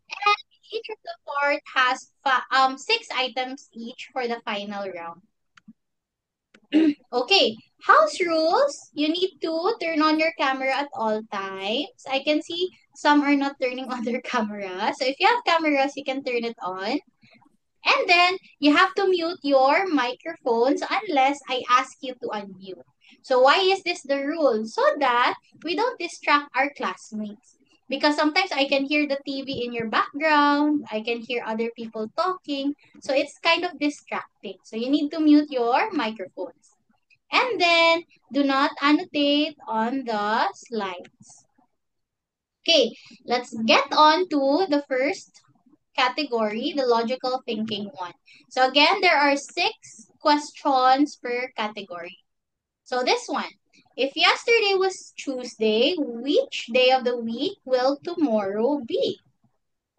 And each of the part has 6 items each for the final round. Okay, house rules. You need to turn on your camera at all times. I can see some are not turning on their camera. So if you have cameras, you can turn it on. And then you have to mute your microphones unless I ask you to unmute. So why is this the rule? So that we don't distract our classmates. Because sometimes I can hear the TV in your background, I can hear other people talking. So it's kind of distracting. So you need to mute your microphones. And then do not annotate on the slides. Okay, let's get on to the first category, the logical thinking one. So again, there are 6 questions per category. So this one, if yesterday was Tuesday, which day of the week will tomorrow be?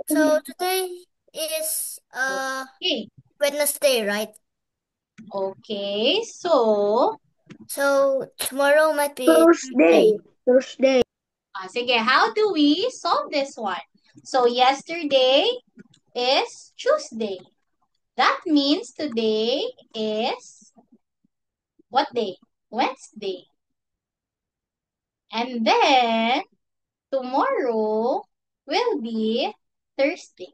So today is Okay, Wednesday, right? okay, so, So tomorrow might be Thursday. Tuesday. Thursday. sige, how do we solve this one? So yesterday is Tuesday. That means today is what day? Wednesday. And then tomorrow will be Thursday.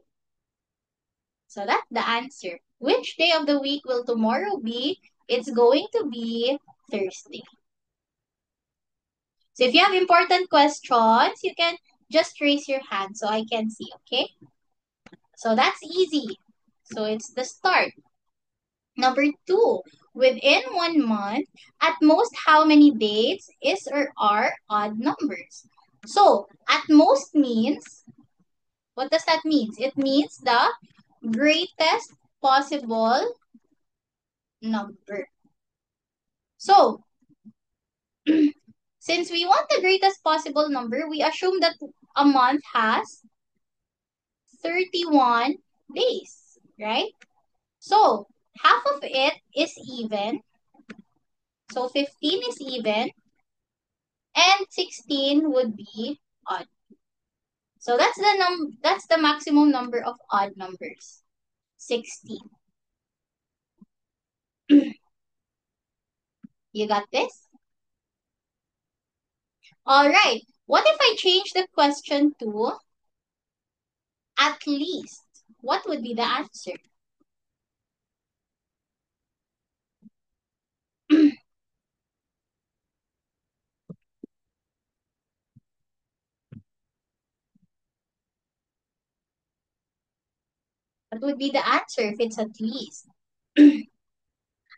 So that's the answer. Which day of the week will tomorrow be? It's going to be Thursday. So if you have important questions, you can just raise your hand so I can see, okay? So that's easy. So it's the start. Number 2, within 1 month, at most how many dates is or are odd numbers? So, at most means, what does that mean? It means the greatest possible number. So, since we want the greatest possible number, we assume that a month has 31 days, right? So, half of it is even. So, 15 is even. And 16 would be odd. So that's the maximum number of odd numbers. 16. You got this? All right. What if I change the question to at least? What would be the answer? What would be the answer if it's at least?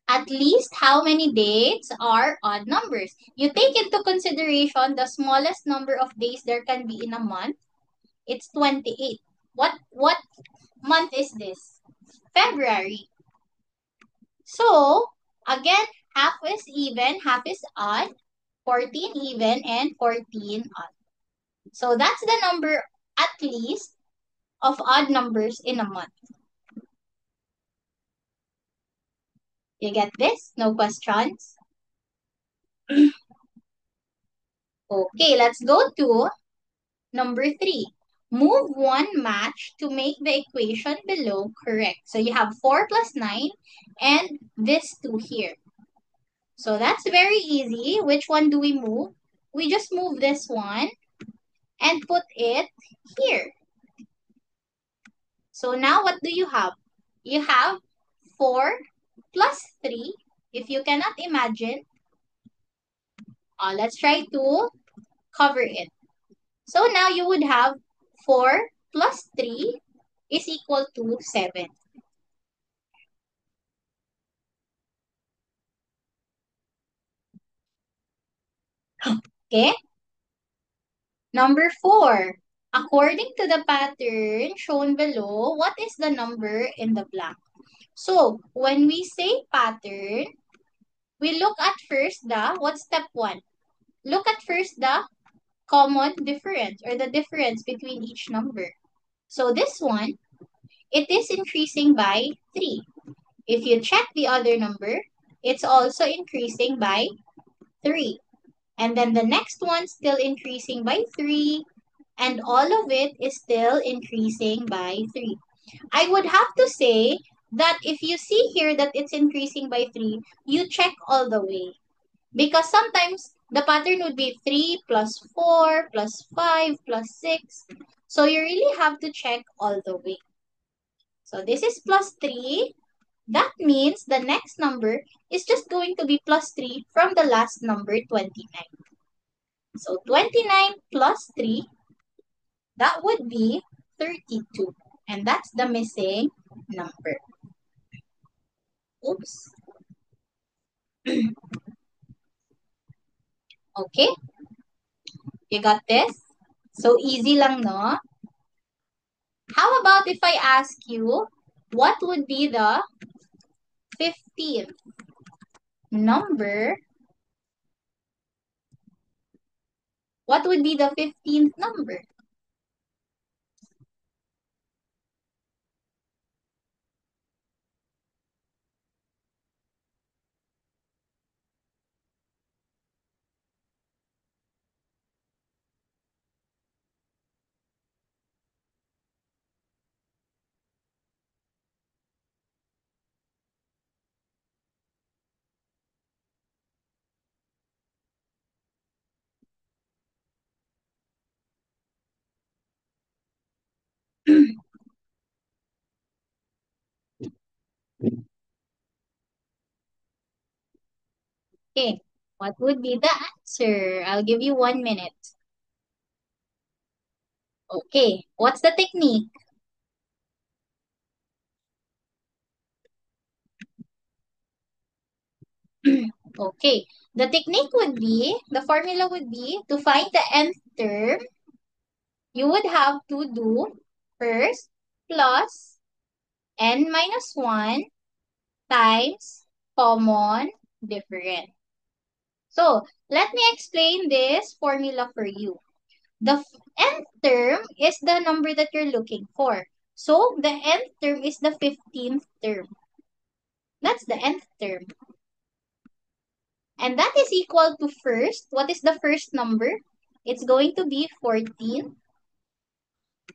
At least how many days are odd numbers? You take into consideration the smallest number of days there can be in a month. It's 28. What month is this? February. So, again, half is even, half is odd, 14 even, and 14 odd. So, that's the number at least of odd numbers in a month. You get this? No questions? Okay, let's go to number 3. Move one match to make the equation below correct. So, you have 4 plus 9 and this 2 here. So, that's very easy. Which one do we move? We just move this one and put it here. So now what do you have? You have 4 plus 3. If you cannot imagine, let's try to cover it. So now you would have 4 plus 3 is equal to 7. Okay? Number 4. According to the pattern shown below, what is the number in the blank? So, when we say pattern, we look at first what's step 1? Look at first the common difference or the difference between each number. So this one, it is increasing by 3. If you check the other number, it's also increasing by 3. And then the next one still increasing by 3. and all of it is still increasing by 3. I would have to say that if you see here that it's increasing by 3, you check all the way. Because sometimes the pattern would be 3 plus 4 plus 5 plus 6. So you really have to check all the way. So this is plus 3. That means the next number is just going to be plus 3 from the last number, 29. So 29 plus 3, that would be 32. And that's the missing number. Oops. Okay, you got this? So easy lang, no? How about if I ask you, what would be the 15th number? What would be the 15th number? Okay, what would be the answer? I'll give you 1 minute. Okay, what's the technique? Okay, the technique would be, the formula would be, to find the nth term, you would have to do first plus n minus 1 times common difference. So, let me explain this formula for you. The nth term is the number that you're looking for. So, the nth term is the 15th term. That's the nth term. And that is equal to first. What is the first number? It's going to be 14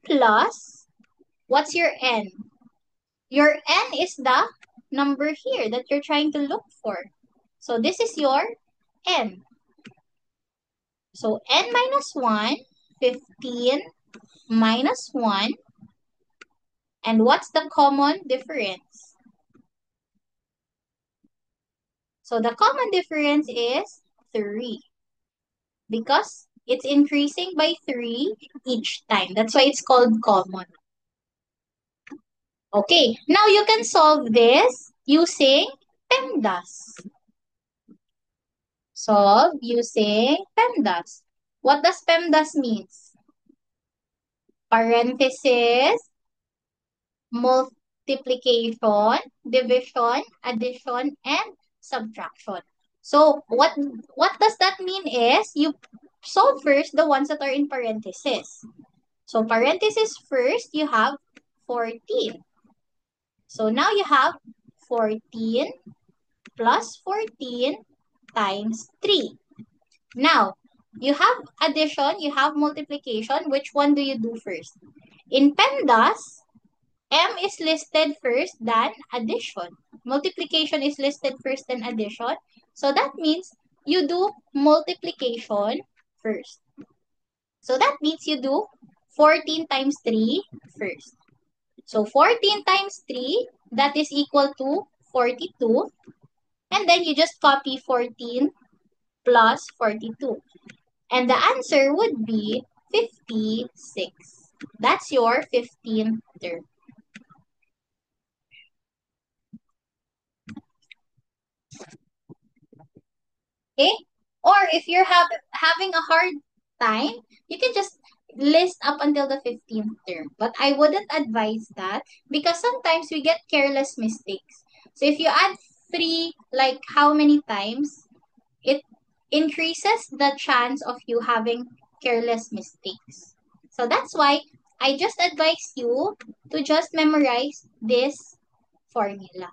plus, what's your n? Your n is the number here that you're trying to look for. So this is your n. So n minus 1, 15 minus 1. And what's the common difference? So the common difference is 3. Because it's increasing by 3 each time. That's why it's called common. Okay, now you can solve this using PEMDAS. Solve using PEMDAS. What does PEMDAS means? Parenthesis, multiplication, division, addition, and subtraction. So what does that mean is you solve first the ones that are in parenthesis. So parenthesis first, you have 14. So now you have 14 plus 14 times 3. Now, you have addition, you have multiplication. Which one do you do first? In PEMDAS, M is listed first than addition. Multiplication is listed first than addition. So that means you do multiplication first. So that means you do 14 times 3 first. So 14 times 3, that is equal to 42. And then you just copy 14 plus 42. And the answer would be 56. That's your 15th term. Okay? Or if you're having a hard time, you can just list up until the 15th term. But I wouldn't advise that because sometimes we get careless mistakes. So if you add 3, like how many times, it increases the chance of you having careless mistakes. So that's why I just advise you to just memorize this formula.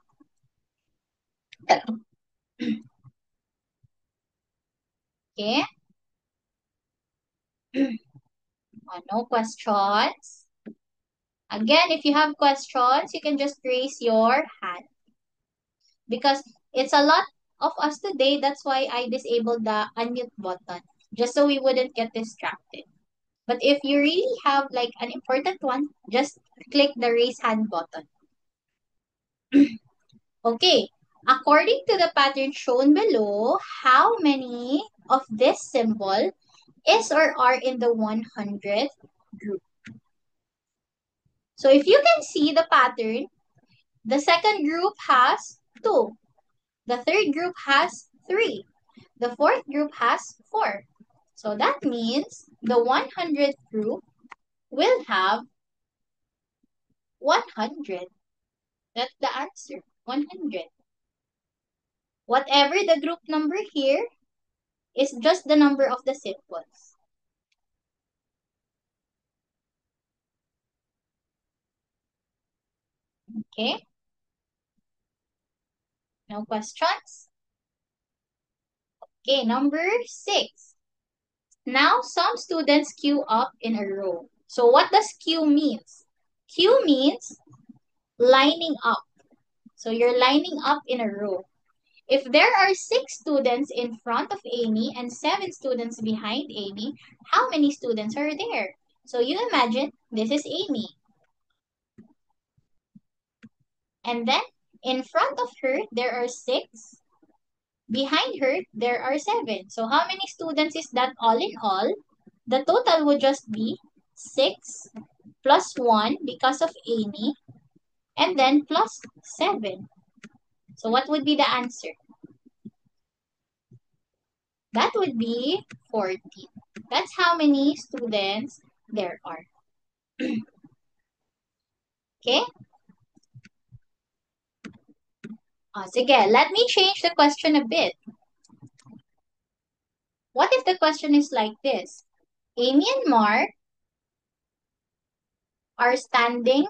Okay? No questions? Again, if you have questions, you can just raise your hand. Because it's a lot of us today, that's why I disabled the unmute button. Just so we wouldn't get distracted. But if you really have like an important one, just click the raise hand button. Okay. According to the pattern shown below, how many of this symbol is or are in the 100th group? So if you can see the pattern, the second group has 2. The third group has 3. The fourth group has 4. So that means the 100th group will have 100. That's the answer, 100. Whatever the group number here is just the number of the symbols. Okay? No questions? Okay, number 6. Now some students queue up in a row. So what does queue means? Queue means lining up. So you're lining up in a row. If there are 6 students in front of Amy and 7 students behind Amy, how many students are there? So you imagine this is Amy. And then in front of her, there are 6. Behind her, there are 7. So how many students is that all in all? The total would just be 6 plus 1 because of Amy, and then plus 7. So what would be the answer? That would be 14. That's how many students there are. Okay? Sige, let me change the question a bit. What if the question is like this? Amy and Mark are standing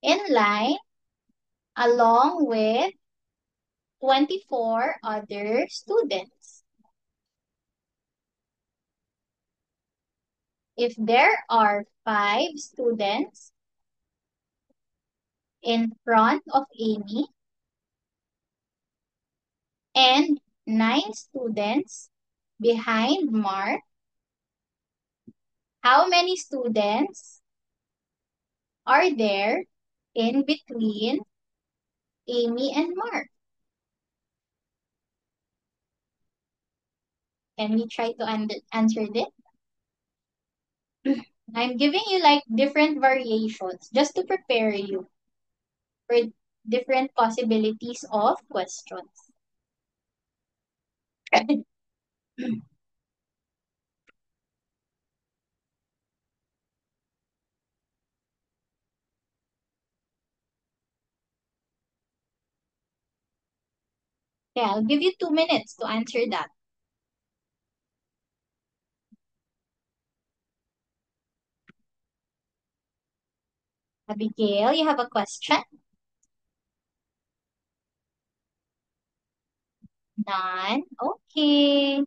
in line along with 24 other students. If there are 5 students in front of Amy and 9 students behind Mark, how many students are there in between Amy and Mark? Can we try to answer this? I'm giving you like different variations just to prepare you for different possibilities of questions. Okay, I'll give you 2 minutes to answer that. Abigail, you have a question? None? Okay.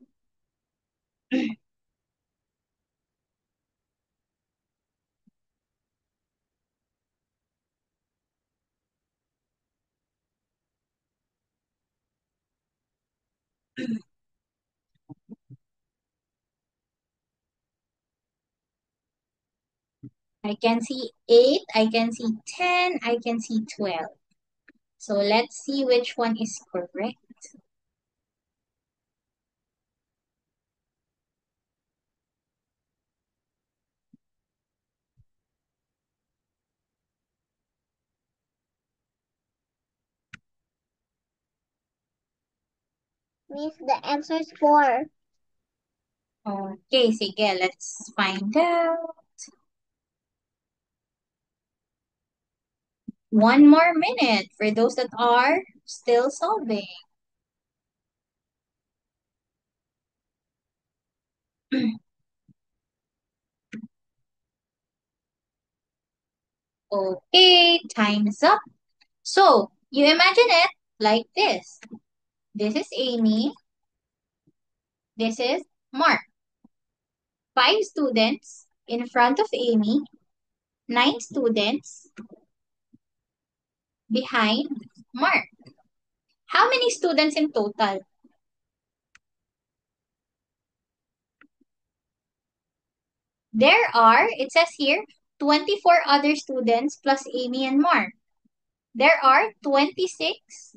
I can see 8, I can see 10, I can see 12. So let's see which one is correct. Means the answer is 4. Okay, sige, let's find out. 1 more minute for those that are still solving. Okay, time's up. So, you imagine it like this. This is Amy. This is Mark. 5 students In front of Amy, 9 students behind Mark. How many students in total? There are, it says here, 24 other students plus Amy and Mark. There are 26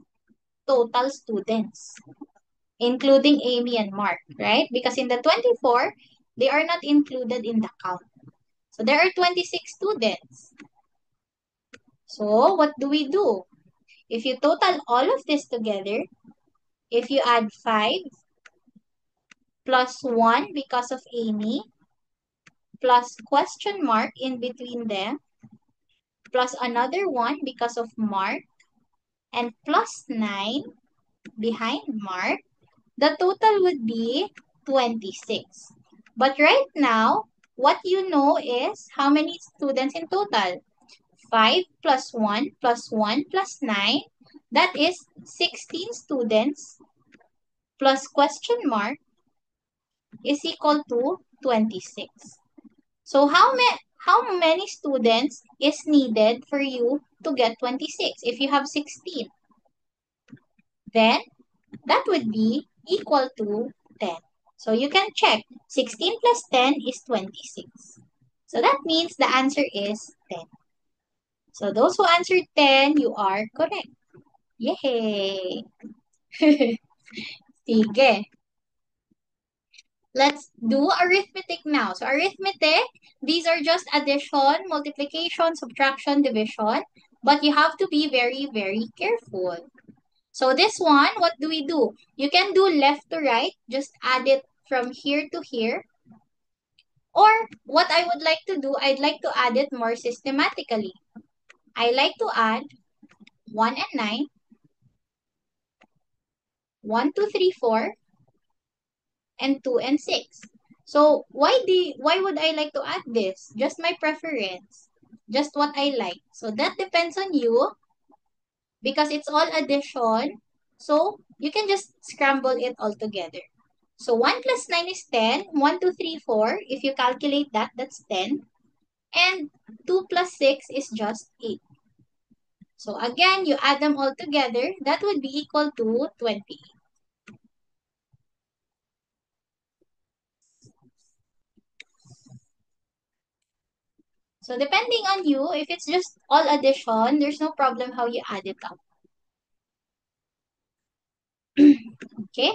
total students, including Amy and Mark, right? Because in the 24, they are not included in the count. So there are 26 students. So what do we do? If you total all of this together, if you add 5 plus 1 because of Amy, plus question mark in between them, plus another 1 because of Mark, and plus 9 behind Mark, the total would be 26. But right now, what you know is how many students in total? 5 plus 1 plus 1 plus 9, that is 16 students plus question mark is equal to 26. So how many students is needed for you to get 26 if you have 16? Then that would be equal to 10. So you can check 16 plus 10 is 26. So that means the answer is 10. So those who answered 10, you are correct. Yay! Sige. Let's do arithmetic now. So arithmetic, these are just addition, multiplication, subtraction, division. But you have to be very, very careful. So this one, what do we do? You can do left to right. Just add it from here to here. Or what I would like to do, I'd like to add it more systematically. I like to add 1 and 9, 1, 2, 3, 4, and 2 and 6. So why would I like to add this? Just my preference. Just what I like. So that depends on you because it's all addition. So you can just scramble it all together. So 1 plus 9 is 10. 1, 2, 3, 4. If you calculate that, that's 10. And 2 plus 6 is just 8. So again, you add them all together. That would be equal to 20. So depending on you, if it's just all addition, there's no problem how you add it up. Okay?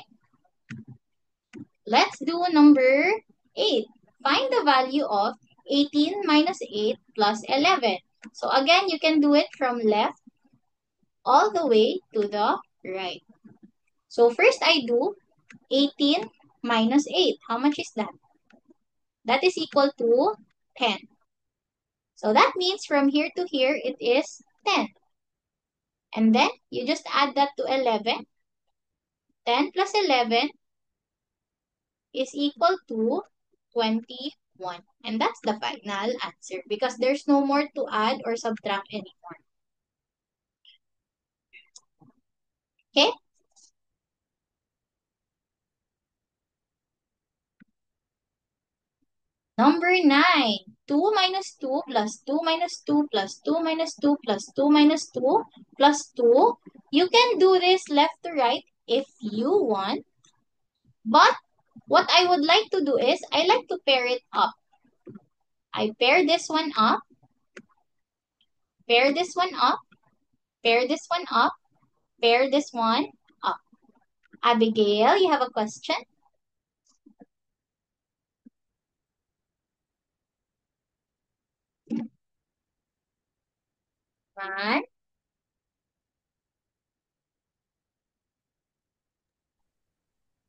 Let's do number 8. Find the value of 18 minus 8 plus 11. So again, you can do it from left all the way to the right. So first I do 18 minus 8. How much is that? That is equal to 10. So that means from here to here, it is 10. And then you just add that to 11. 10 plus 11 is equal to 21. And that's the final answer because there's no more to add or subtract anymore. Okay? Number 9. 2 minus 2 plus 2 minus 2 plus 2 minus 2 plus 2 minus 2 plus 2. You can do this left to right if you want. But what I would like to do is I like to pair it up. I pair this one up, pair this one up, pair this one up, pair this one up. Abigail, you have a question? One.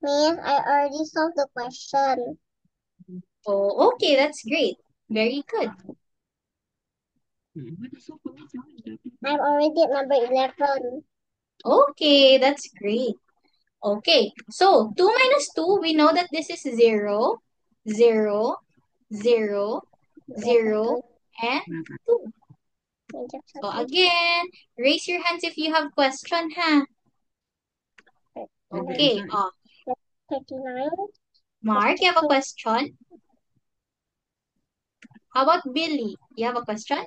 Miss, I already solved the question. Oh, okay, that's great. Very good. I'm already at number 11. Okay, that's great. Okay, so 2 minus 2, we know that this is 0, 0, 0, 0, and 2. So again, raise your hands if you have question, ha? Okay, 39. Mark, you have a question? How about Billy? You have a question?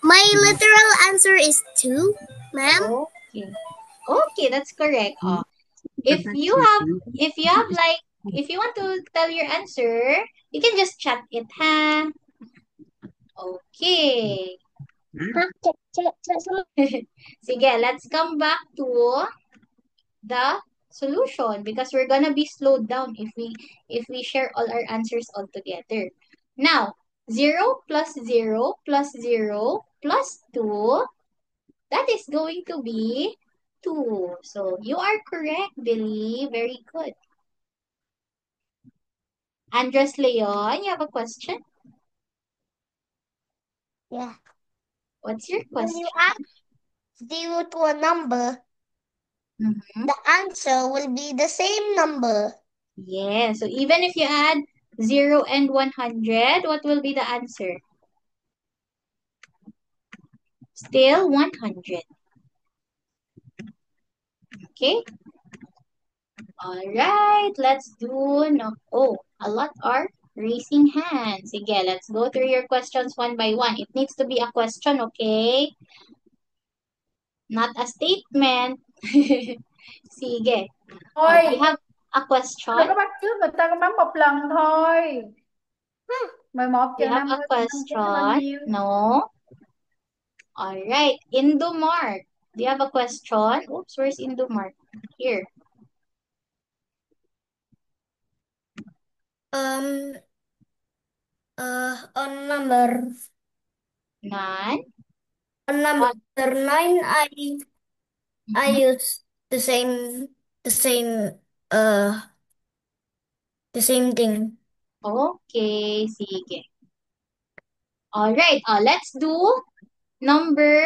My literal answer is 2, ma'am. Okay. Okay, that's correct. If you have, if you have like, if you want to tell your answer, you can just chat it, ha? Okay. Ha? Sige, let's come back to the solution because we're gonna be slowed down if we share all our answers all together. Now, 0 plus 0 plus 0 plus 2, that is going to be 2. So you are correct, Billy. Very good. Andres Leon, you have a question? Yeah. What's your When you question? add 0 to a number, Mhm. the answer will be the same number. Yeah, so even if you add 0 and 100, what will be the answer? Still 100. Okay? All right, let's do no. Oh, a lot are raising hands. Sige, let's go through your questions one by one. It needs to be a question, okay? Not a statement. Sige. Thôi, Do you have a question? đừng có bắt chước người ta có bấm một lần thôi. 11 Do you trừ have a 50 trừ 59 là bao question? nhiêu? No. All right. Indomark. Do you have a question? Oops, where's Indomark? Here. Um, on number None. on On. number 9, I Mhm. use the same uh the same thing. Okay, sige. All right. Let's do number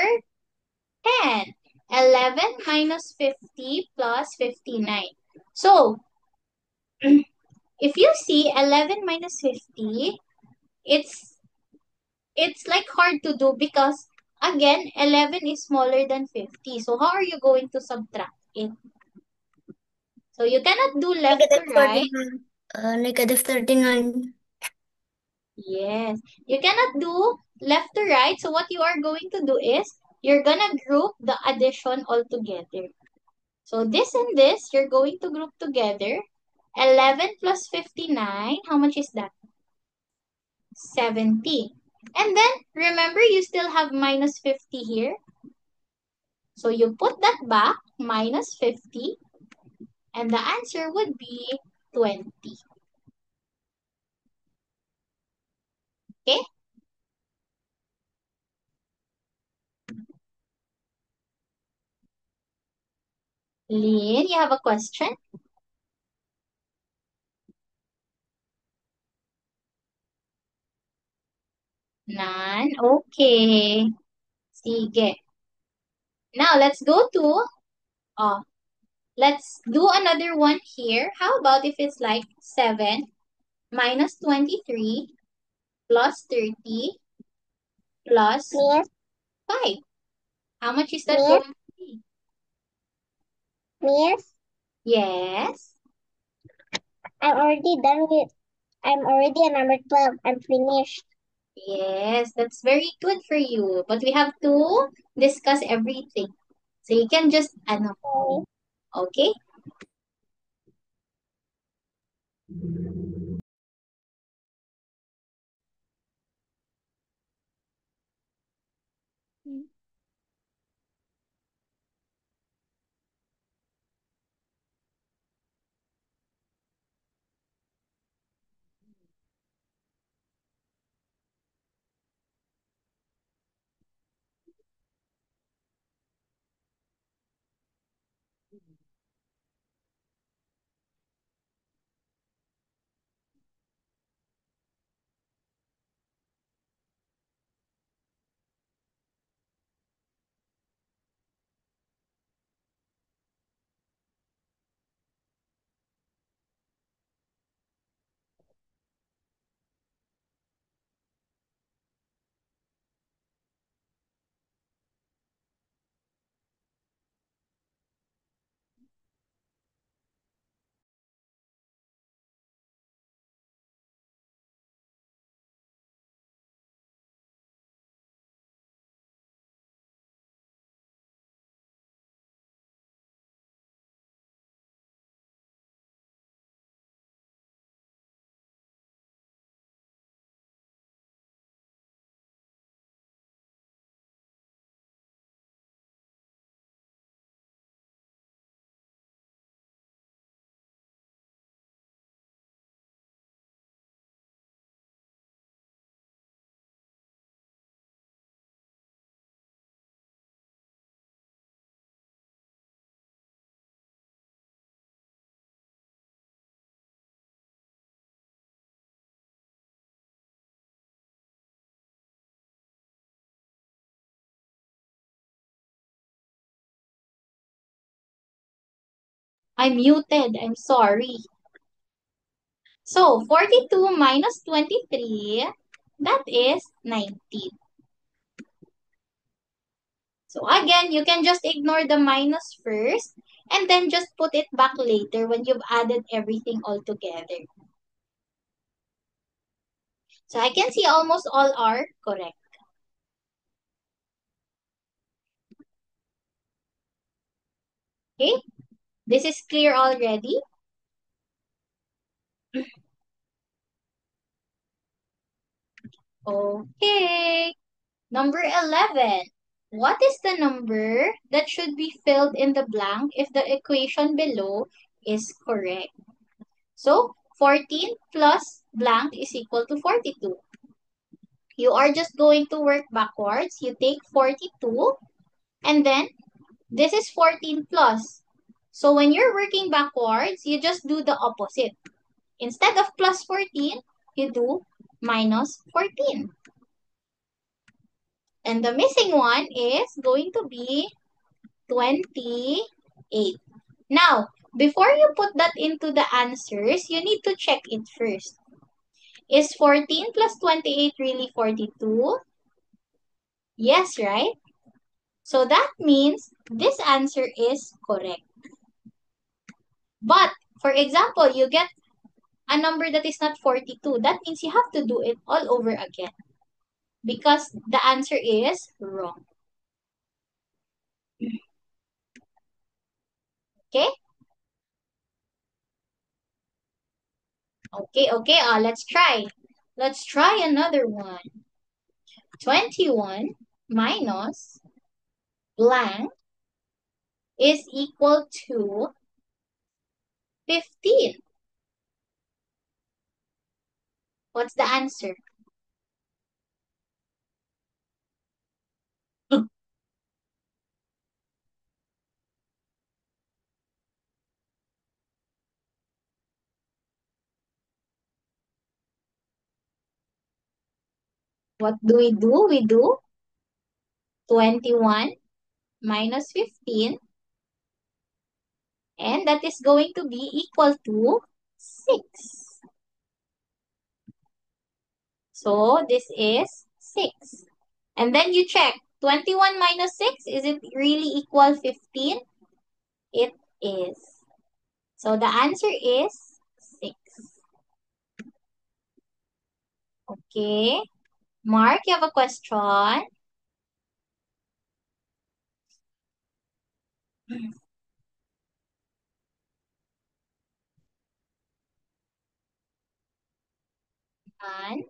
10. 11 minus 50 plus 59. So, if you see 11 minus 50, it's it's like hard to do because again 11 is smaller than 50. So how are you going to subtract it? So you cannot do left to Negative right. 39. Negative 39. Yes. You cannot do left to right. So what you are going to do is you're gonna group the addition all together. So this and this, you're going to group together. 11 plus 59, how much is that? 70. And then, remember, you still have minus 50 here. So you put that back, minus 50, and the answer would be 20. Okay? Lynn, you have a question? None? Okay. Sige. Now, uh, let's do another one here. How about if it's like 7 minus 23 plus 30 plus Yes, 5? How much is that yes, going to be? yes. Yes. I'm already done with. I'm already at number 12. I'm finished. Yes, that's very good for you. But we have to discuss everything. So you can just, ano, Okay. okay? I'm muted. I'm sorry. So, 42 minus 23, that is 19. So, again, you can just ignore the minus first and then just put it back later when you've added everything all together. So, I can see almost all are correct. Okay? This is clear already? Okay. Number 11. What is the number that should be filled in the blank if the equation below is correct? So, 14 plus blank is equal to 42. You are just going to work backwards. You take 42 and then this is 14 plus. So, when you're working backwards, you just do the opposite. Instead of plus 14, you do minus 14. And the missing one is going to be 28. Now, before you put that into the answers, you need to check it first. Is 14 plus 28 really 42? Yes, right? So that means this answer is correct. But, for example, you get a number that is not 42. That means you have to do it all over again because the answer is wrong. Okay? Okay. Let's try. Let's try another one. 21 minus blank is equal to 15. What's the answer? What do? We do 21 minus 15, and that is going to be equal to 6. So this is 6. And then you check 21 minus 6, is it really equal 15? It is. So the answer is 6. Okay. Mark, you have a question? And,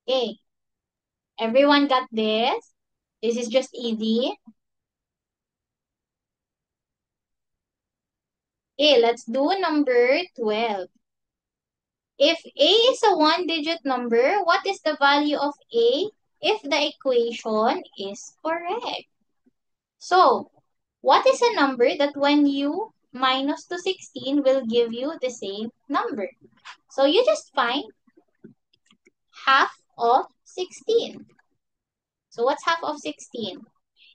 okay. Everyone got this? This is just easy. Okay, let's do number 12. If A is a one-digit number, what is the value of A if the equation is correct? So, what is a number that when you minus to 16 will give you the same number? So, you just find half of 16. So, what's half of 16?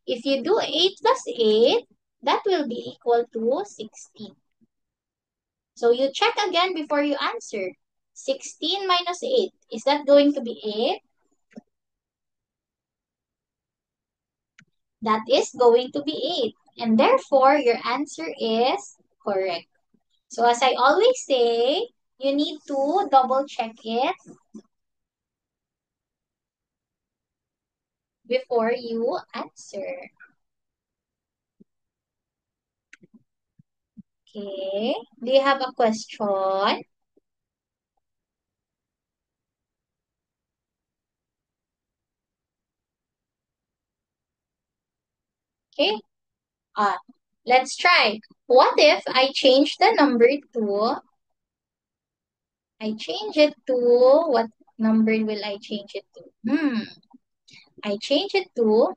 If you do 8 plus 8, that will be equal to 16. So you check again before you answer. 16 minus 8. Is that going to be 8? That is going to be 8. And therefore, your answer is correct. So as I always say, you need to double check it before you answer. Okay. Do you have a question? Okay. Uh, let's try. What if I change the number to, I change it to, what number will I change it to? I change it to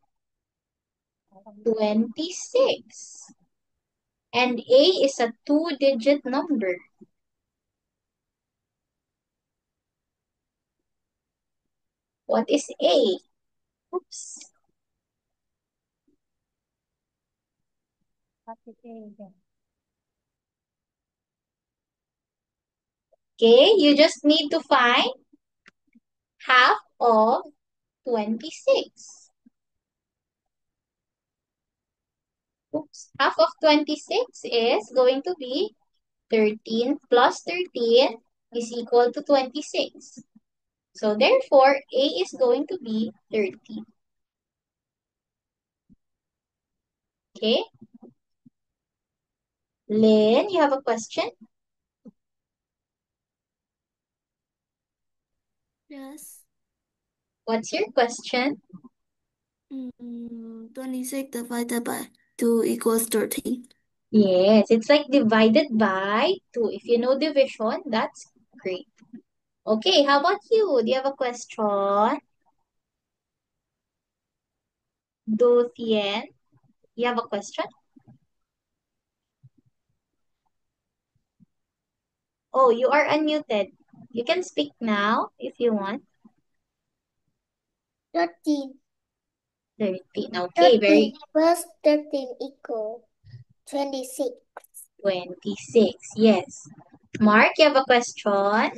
26. And A is a two-digit number. What is A? Oops. Okay, you just need to find half of 26. Oops. Half of 26 is going to be 13 plus 13 is equal to 26. So therefore, A is going to be 13. Okay? Lynn, you have a question? Yes. What's your question? 26 divided by 2 equals 13. Yes, it's like divided by 2. If you know division, that's great. Okay, how about you? Do you have a question? Dotien, you have a question? Oh, you are unmuted. You can speak now if you want. 13. 13. Okay, 13 plus 13 equal 26. 26. Yes. Mark, you have a question?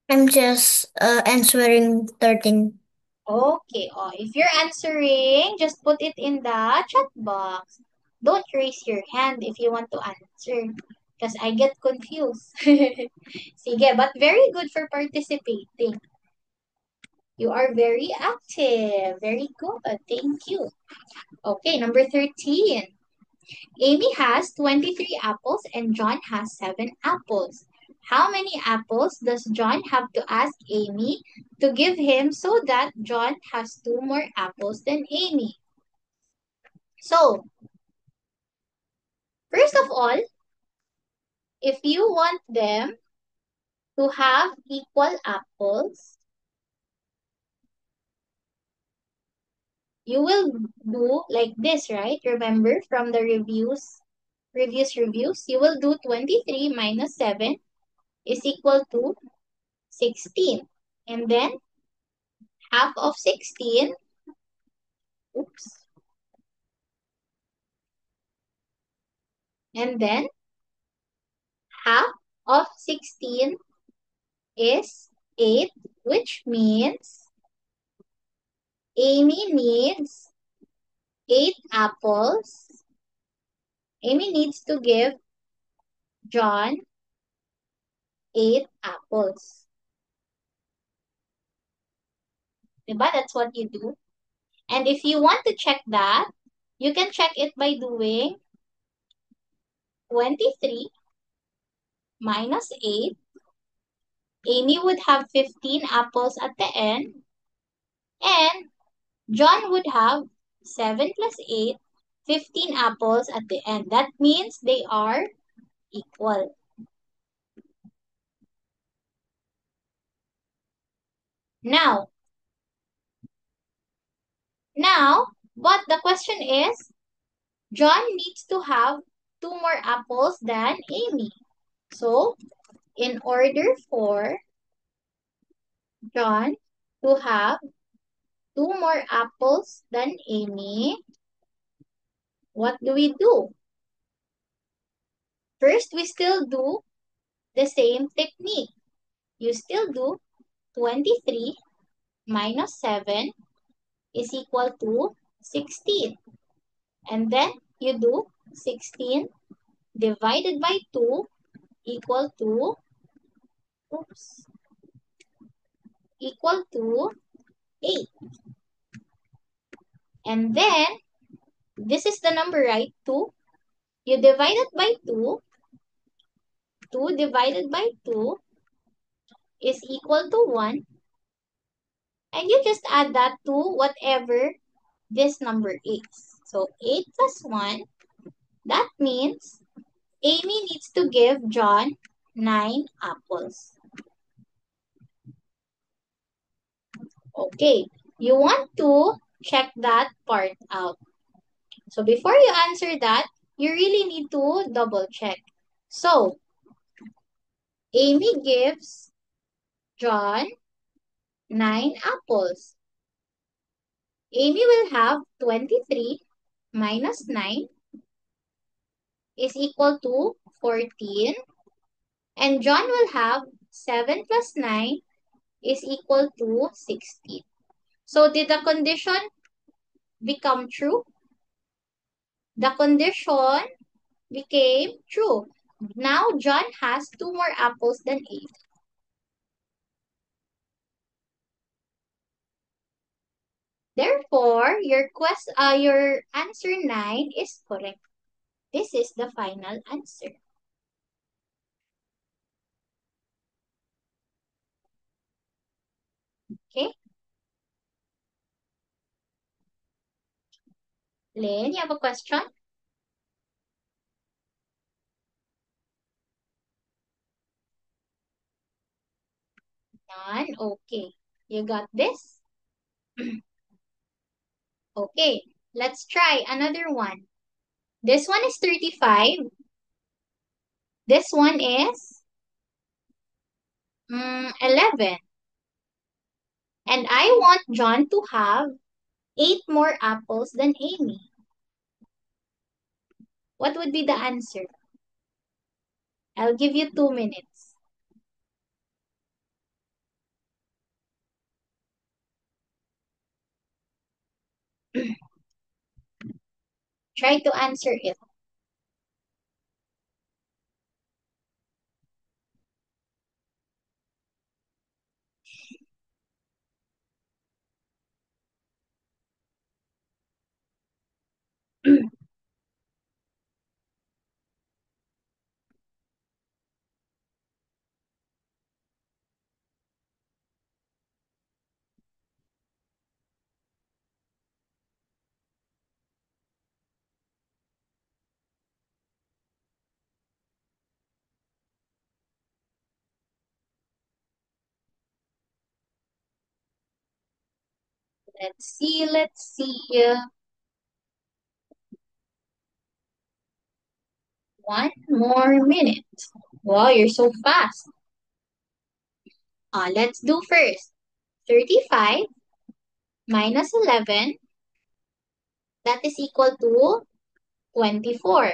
I'm just answering 13. Okay. Oh, if you're answering, just put it in the chat box. Don't raise your hand if you want to answer. Because I get confused. Sige, but very good for participating. You are very active. Very good. Thank you. Okay, number 13. Amy has 23 apples and John has 7 apples. How many apples does John have to ask Amy to give him so that John has 2 more apples than Amy? So, first of all, if you want them to have equal apples, you will do like this, right? Remember from the previous reviews, you will do 23 minus 7 is equal to 16. And then half of 16, oops, and then half of 16 is 8, which means Amy needs 8 apples. Amy needs to give John 8 apples. Diba? That's what you do. And if you want to check that, you can check it by doing 23 minus 8. Amy would have 15 apples at the end. And John would have 7 plus 8, 15 apples at the end. That means they are equal. Now, but the question is, John needs to have 2 more apples than Amy. So, in order for John to have 2 more apples than Amy, what do we do? First, we still do the same technique. You still do 23 minus 7 is equal to 16. And then you do 16 divided by 2 equal to, oops, equal to 8. And then, this is the number, right? 2. You divide it by 2. 2 divided by 2 is equal to 1. And you just add that to whatever this number is. So 8 plus 1, that means Amy needs to give John 9 apples. Okay, you want to check that part out. So before you answer that, you really need to double check. So, Amy gives John 9 apples. Amy will have 23 minus 9 is equal to 14. And John will have 7 plus 9 is equal to 16. So did the condition become true? The condition became true. Now John has 2 more apples than Amy. Therefore, your answer 9 is correct. This is the final answer. Okay? Lynn, you have a question? None? Okay. You got this? Okay. Let's try another one. This one is 35. This one is 11. And I want John to have 8 more apples than Amy. What would be the answer? I'll give you 2 minutes. Try to answer it. Let's see, let's see. 1 more minute. Wow, you're so fast. Let's do first. 35 minus 11, that is equal to 24.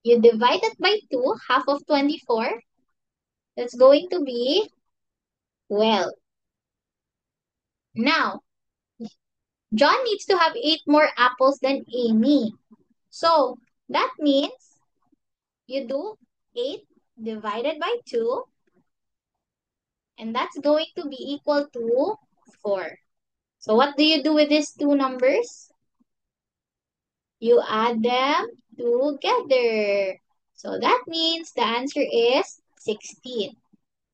You divide it by 2, half of 24. That's going to be 12. Now, John needs to have 8 more apples than Amy. So, that means you do 8 divided by 2, and that's going to be equal to 4. So, what do you do with these two numbers? You add them together. So, that means the answer is 16.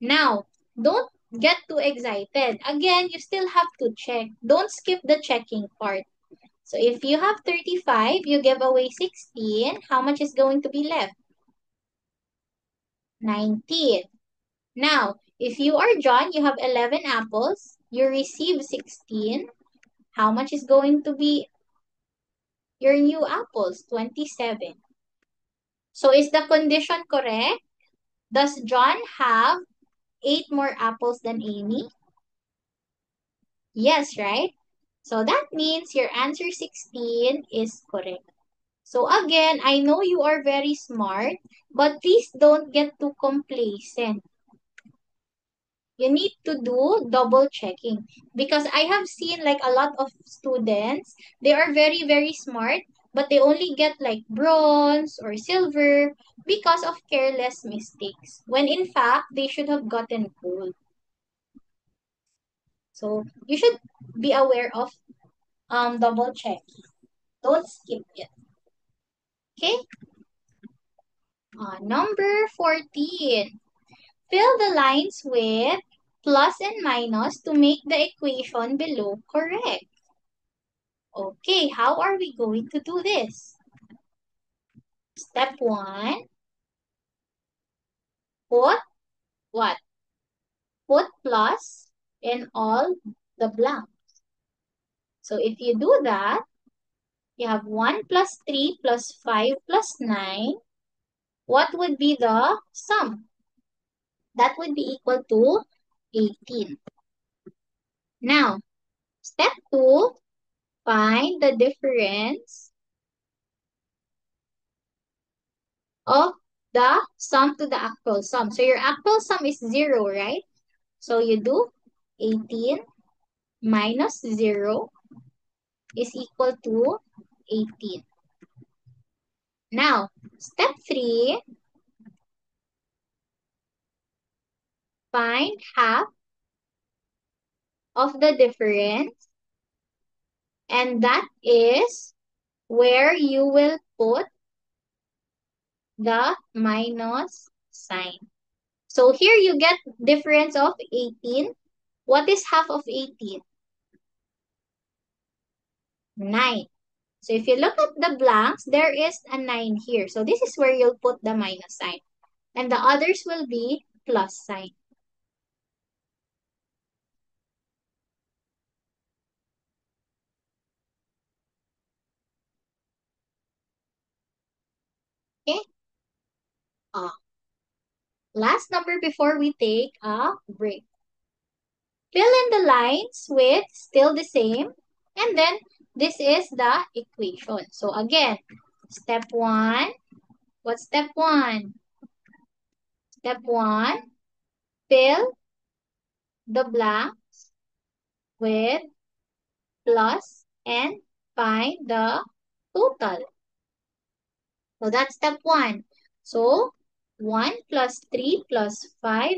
Now, don't get too excited. Again, you still have to check. Don't skip the checking part. So if you have 35, you give away 16. How much is going to be left? 19. Now, if you are John, you have 11 apples. You receive 16. How much is going to be your new apples? 27. So is the condition correct? Does John have 8 more apples than Amy? Yes, right? So that means your answer 16 is correct. So again, I know you are very smart, but please don't get too complacent. You need to do double checking because I have seen like a lot of students, they are very, very smart, but they only get like bronze or silver because of careless mistakes, when in fact, they should have gotten gold. So you should be aware of double check. Don't skip it. Okay? Number 14. Fill the lines with plus and minus to make the equation below correct. Okay, how are we going to do this? Step 1, put what? Put plus in all the blanks. So if you do that, you have 1 plus 3 plus 5 plus 9. What would be the sum? That would be equal to 18. Now, step 2, find the difference of the sum to the actual sum. So your actual sum is 0, right? So you do 18 minus 0 is equal to 18. Now, step 3, find half of the difference, and that is where you will put the minus sign. So here you get difference of 18. What is half of 18? 9. So if you look at the blanks, there is a 9 here. So this is where you'll put the minus sign. And the others will be plus sign. Okay? Last number before we take a break. Fill in the lines with still the same. And then this is the equation. So again, step 1. What's step 1? Step 1, fill the blanks with plus and find the total. So that's step 1. So 1 plus 3 plus 5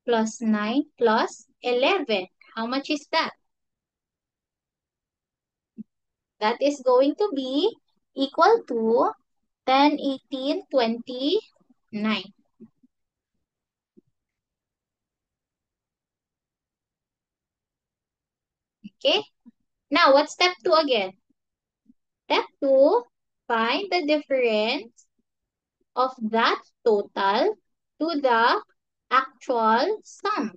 plus 9 plus 11. How much is that? That is going to be equal to 10, 18, 29. Okay? Now, what's step 2 again? Step 2, find the difference of that total to the actual sum.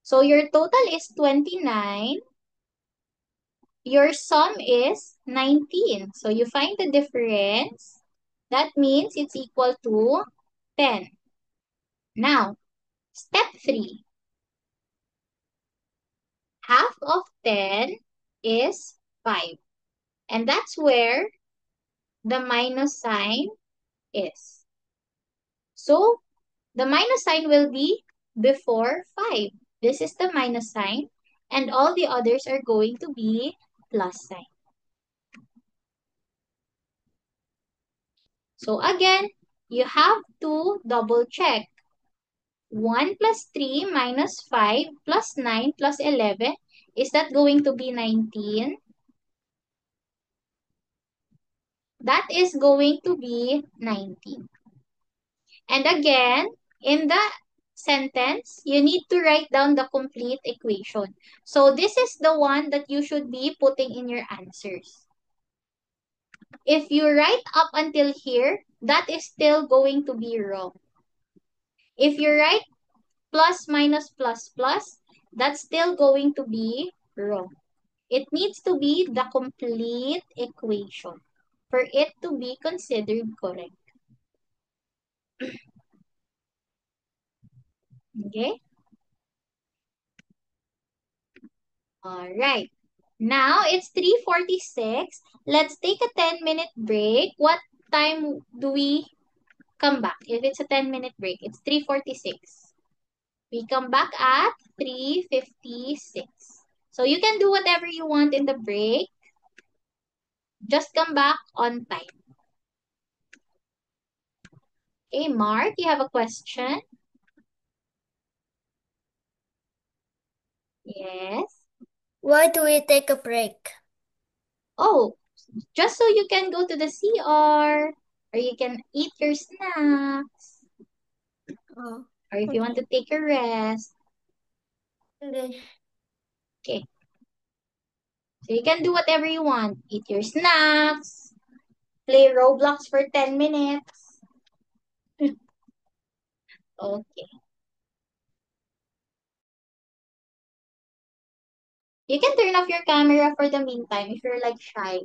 So, your total is 29. Your sum is 19. So, you find the difference. That means it's equal to 10. Now, step 3. Half of 10 is 5. And that's where the minus sign is. So, the minus sign will be before 5. This is the minus sign. And all the others are going to be plus sign. So, again, you have to double check. 1 plus 3 minus 5 plus 9 plus 11. Is that going to be 19? That is going to be 19. And again, in the sentence, you need to write down the complete equation. So this is the one that you should be putting in your answers. If you write up until here, that is still going to be wrong. If you write plus minus plus plus, that's still going to be wrong. It needs to be the complete equation for it to be considered correct. Okay? All right. Now it's 3:46. Let's take a 10-minute break. What time do we come back? If it's a 10-minute break, it's 3:46. We come back at 3:56. So you can do whatever you want in the break. Just come back on time. Okay, Mark, you have a question? Yes. Why do we take a break? Oh, just so you can go to the CR or you can eat your snacks Oh, or if you want to take a rest. okay. Okay. So you can do whatever you want. Eat your snacks, play Roblox for 10 minutes. Okay. You can turn off your camera for the meantime if you're like shy.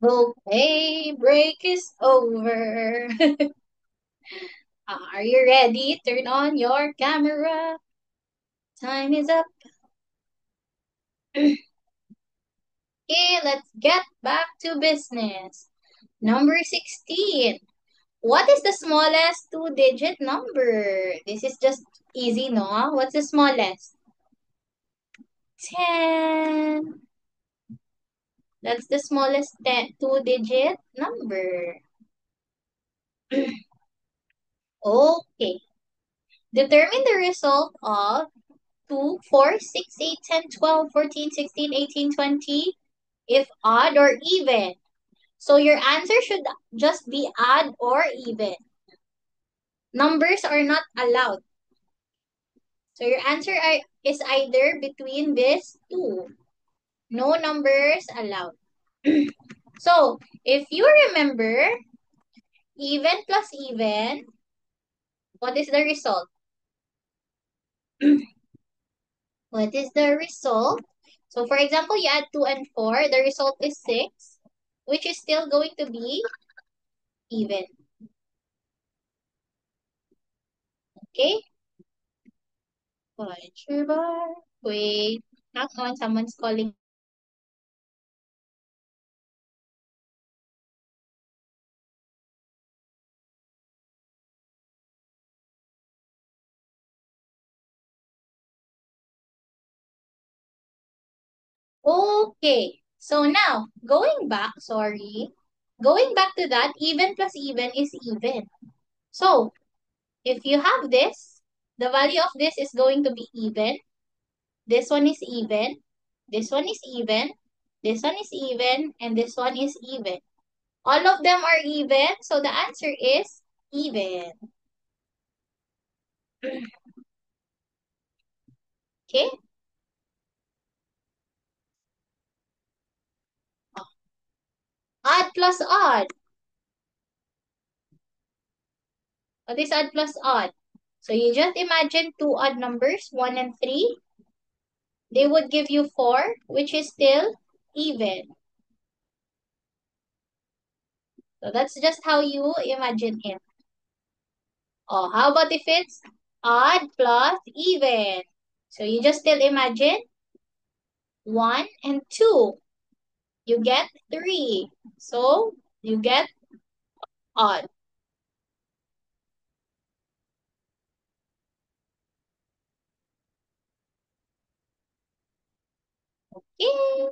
Okay, break is over. Are you ready? Turn on your camera. Time is up. Okay, let's get back to business. Number 16. What is the smallest two-digit number? This is just easy, no? What's the smallest? 10. That's the smallest two-digit number. Okay. Determine the result of 2, 4, 6, 8, 10, 12, 14, 16, 18, 20 if odd or even. So your answer should just be odd or even. Numbers are not allowed. So your answer is either between these two. No numbers allowed. So if you remember, even plus even, what is the result? What is the result? So for example, you add 2 and 4, the result is 6, which is still going to be even. Okay? Punch bar. Wait. Hang on, someone's calling. Okay. So now, going back to that, even plus even is even. So, if you have this, the value of this is going to be even. This one is even. This one is even. This one is even. And this one is even. All of them are even. So, the answer is even. Okay? Odd plus odd. What is odd plus odd? So, you just imagine two odd numbers, 1 and 3. They would give you 4, which is still even. So that's just how you imagine it. Oh, how about if it's odd plus even? So you just still imagine 1 and 2. You get 3. So you get odd. Okay.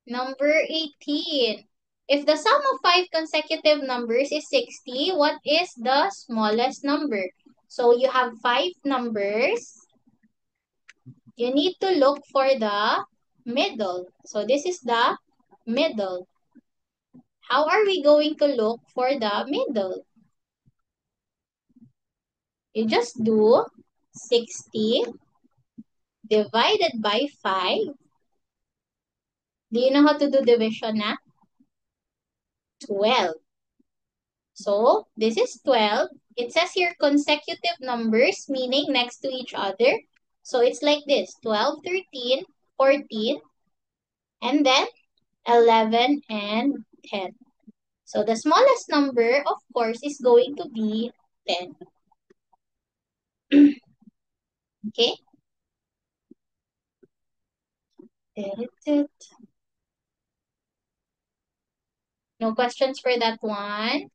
Number 18. If the sum of 5 consecutive numbers is 60, what is the smallest number? So you have 5 numbers. You need to look for the middle. So this is the middle. How are we going to look for the middle? You just do 60 divided by 5. Do you know how to do division na? 12. So, this is 12. It says here consecutive numbers, meaning next to each other. So, it's like this. 12, 13, 14, and then 11 and 10. So, the smallest number, of course, is going to be 10. Okay? No questions for that one?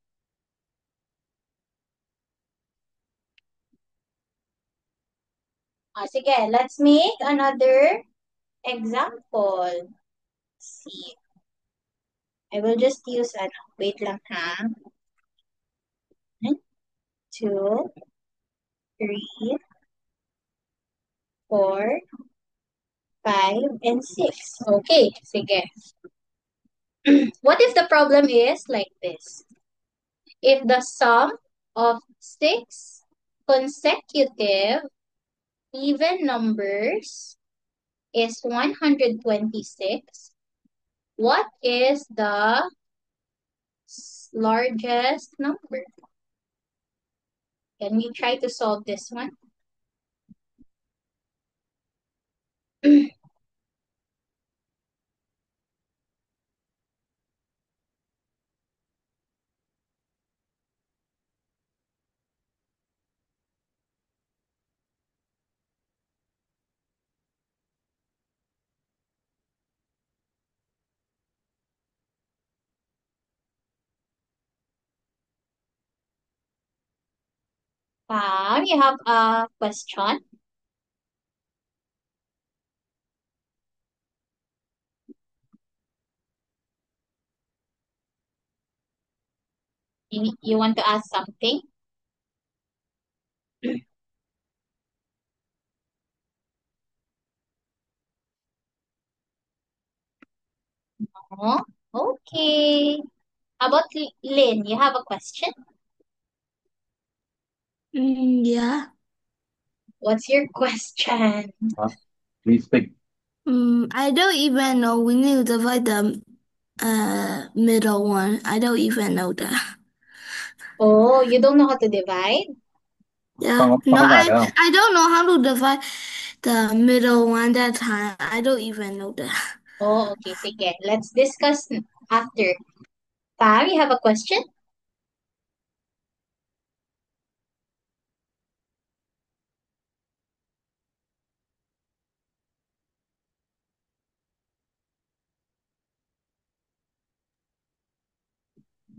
Sige, let's make another example. Let's see. I will just use, wait lang ha. 1, 2, 3, 4, 5, and 6. Okay, sige. What if the problem is like this? If the sum of 6 consecutive even numbers is 126, what is the largest number? Can we try to solve this one? Pam, you have a question? You want to ask something? No? Okay. How about Lynn? You have a question? Yeah. What's your question? Please speak. I don't even know. We need to divide the middle one. I don't even know that. Oh, you don't know how to divide? Yeah. No, Pangalaga. I don't know how to divide the middle one that time. I don't even know that. Oh, okay. Sige. Let's discuss after. Pam, you have a question?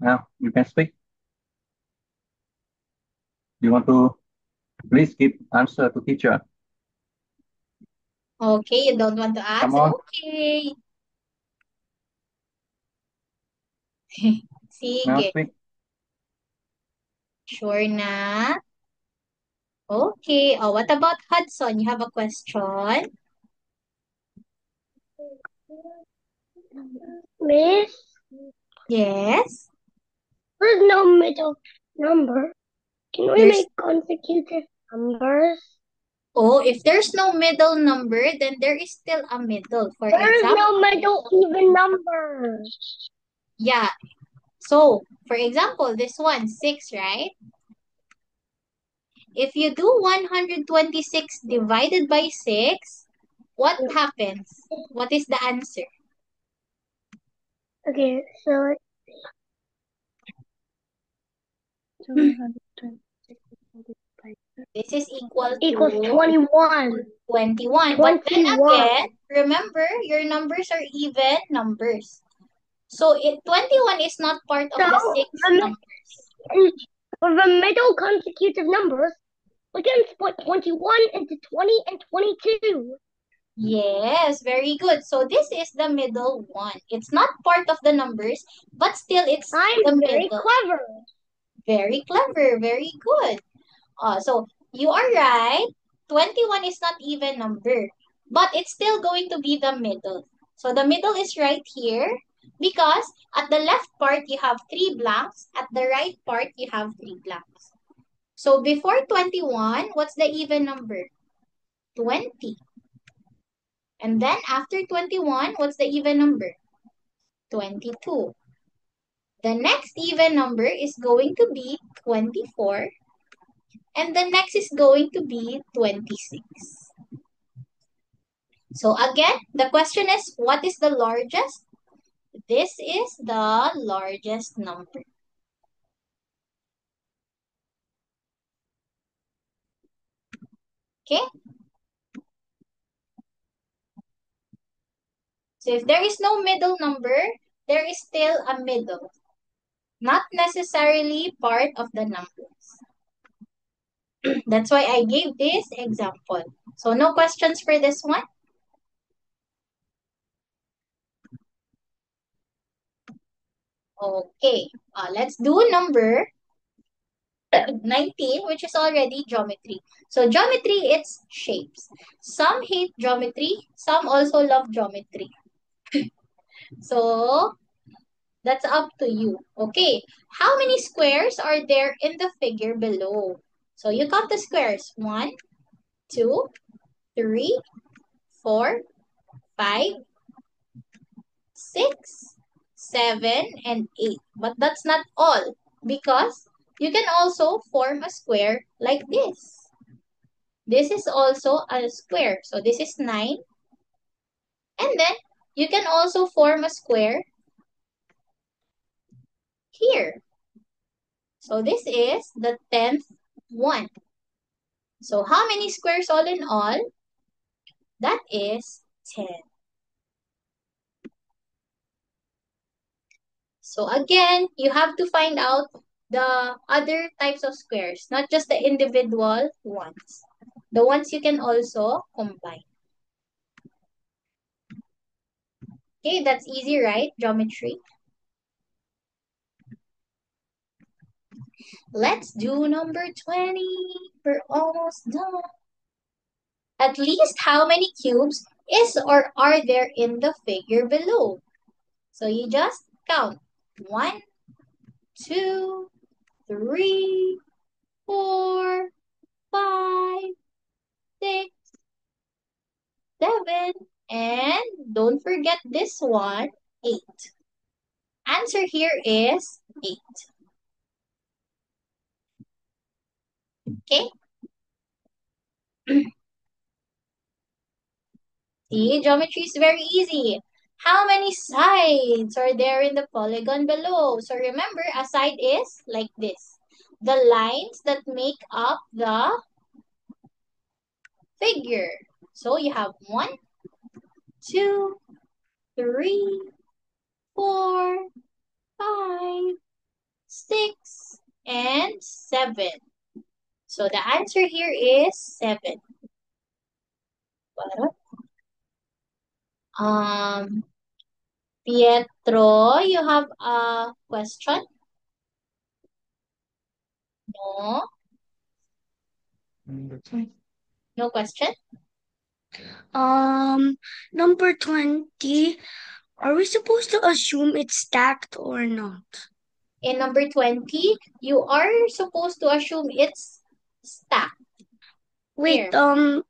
Now you can speak. You want to please give answer to teacher. Okay, you don't want to ask? Come on. Okay. Now Sige. speak. Sure na? Okay. Oh, what about Hudson? You have a question? Miss, Yes. there's no middle number. Can we There's make consecutive numbers? Oh, if there's no middle number, then there is still a middle. For There is example, no middle even number. yeah. So, for example, this one, 6, right? If you do 126 divided by 6, what happens? What is the answer? Okay, so This is equal equals to 21. 21. But then 21. again, remember, your numbers are even numbers. So, 21 is not part of the 6 numbers. For the middle consecutive numbers, we can split 21 into 20 and 22. Yes, very good. So this is the middle one. It's not part of the numbers, but still it's the I'm very middle. clever. Very clever, very good. So you are right. 21 is not even number, but it's still going to be the middle. So the middle is right here because at the left part you have 3 blanks, at the right part you have 3 blanks. So before 21, what's the even number? 20. And then after 21, what's the even number? 22. The next even number is going to be 24. And the next is going to be 26. So again, the question is, what is the largest? This is the largest number. Okay? So if there is no middle number, there is still a middle. Not necessarily part of the numbers. That's why I gave this example. So no questions for this one? Okay, let's do number 19, which is already geometry. So geometry, it's shapes. Some hate geometry, some also love geometry. So that's up to you. Okay, how many squares are there in the figure below? So you count the squares. 1, 2, 3, 4, 5, 6, 7, and 8. But that's not all because you can also form a square like this. This is also a square. So this is 9. And then you can also form a square here. So this is the 10th one. So how many squares all in all? That is 10. So again, you have to find out the other types of squares, not just the individual ones. The ones you can also combine. Okay, that's easy, right? Geometry. Let's do number 20. We're almost done. At least how many cubes is or are there in the figure below? So you just count. 1, 2, 3, 4, 5, 6, 7, and don't forget this one, 8. Answer here is 8. Okay? See, geometry is very easy. How many sides are there in the polygon below? So remember, a side is like this. The lines that make up the figure. So you have 1, 2, 3, 4, 5, 6, and 7. So the answer here is 7. Pietro, you have a question? No? No question? Number 20, are we supposed to assume it's stacked or not? In number 20, you are supposed to assume it's stacked. Wait, Here.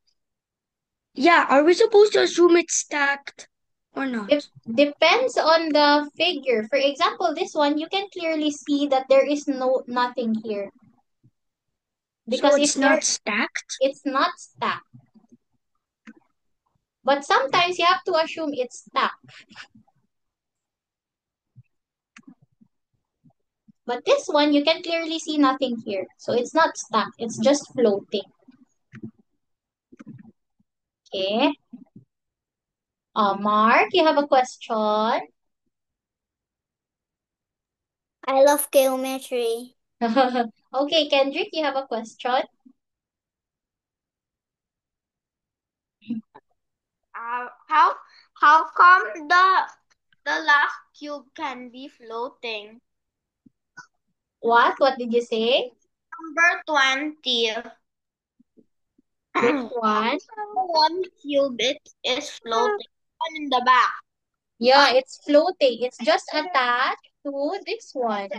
yeah, are we supposed to assume it's stacked or not? It depends on the figure. For example, this one, you can clearly see that there is nothing here. Because So it's not stacked? it's not stacked. But sometimes you have to assume it's stacked. But this one, you can clearly see nothing here. So it's not stacked. It's just floating. Okay. Mark, you have a question? I love geometry. Okay, Kendrick, you have a question? How come the last cube can be floating? What? What did you say? Number 20. Which one? One cube is floating. One in the back. Yeah, it's floating. It's just attached to this one.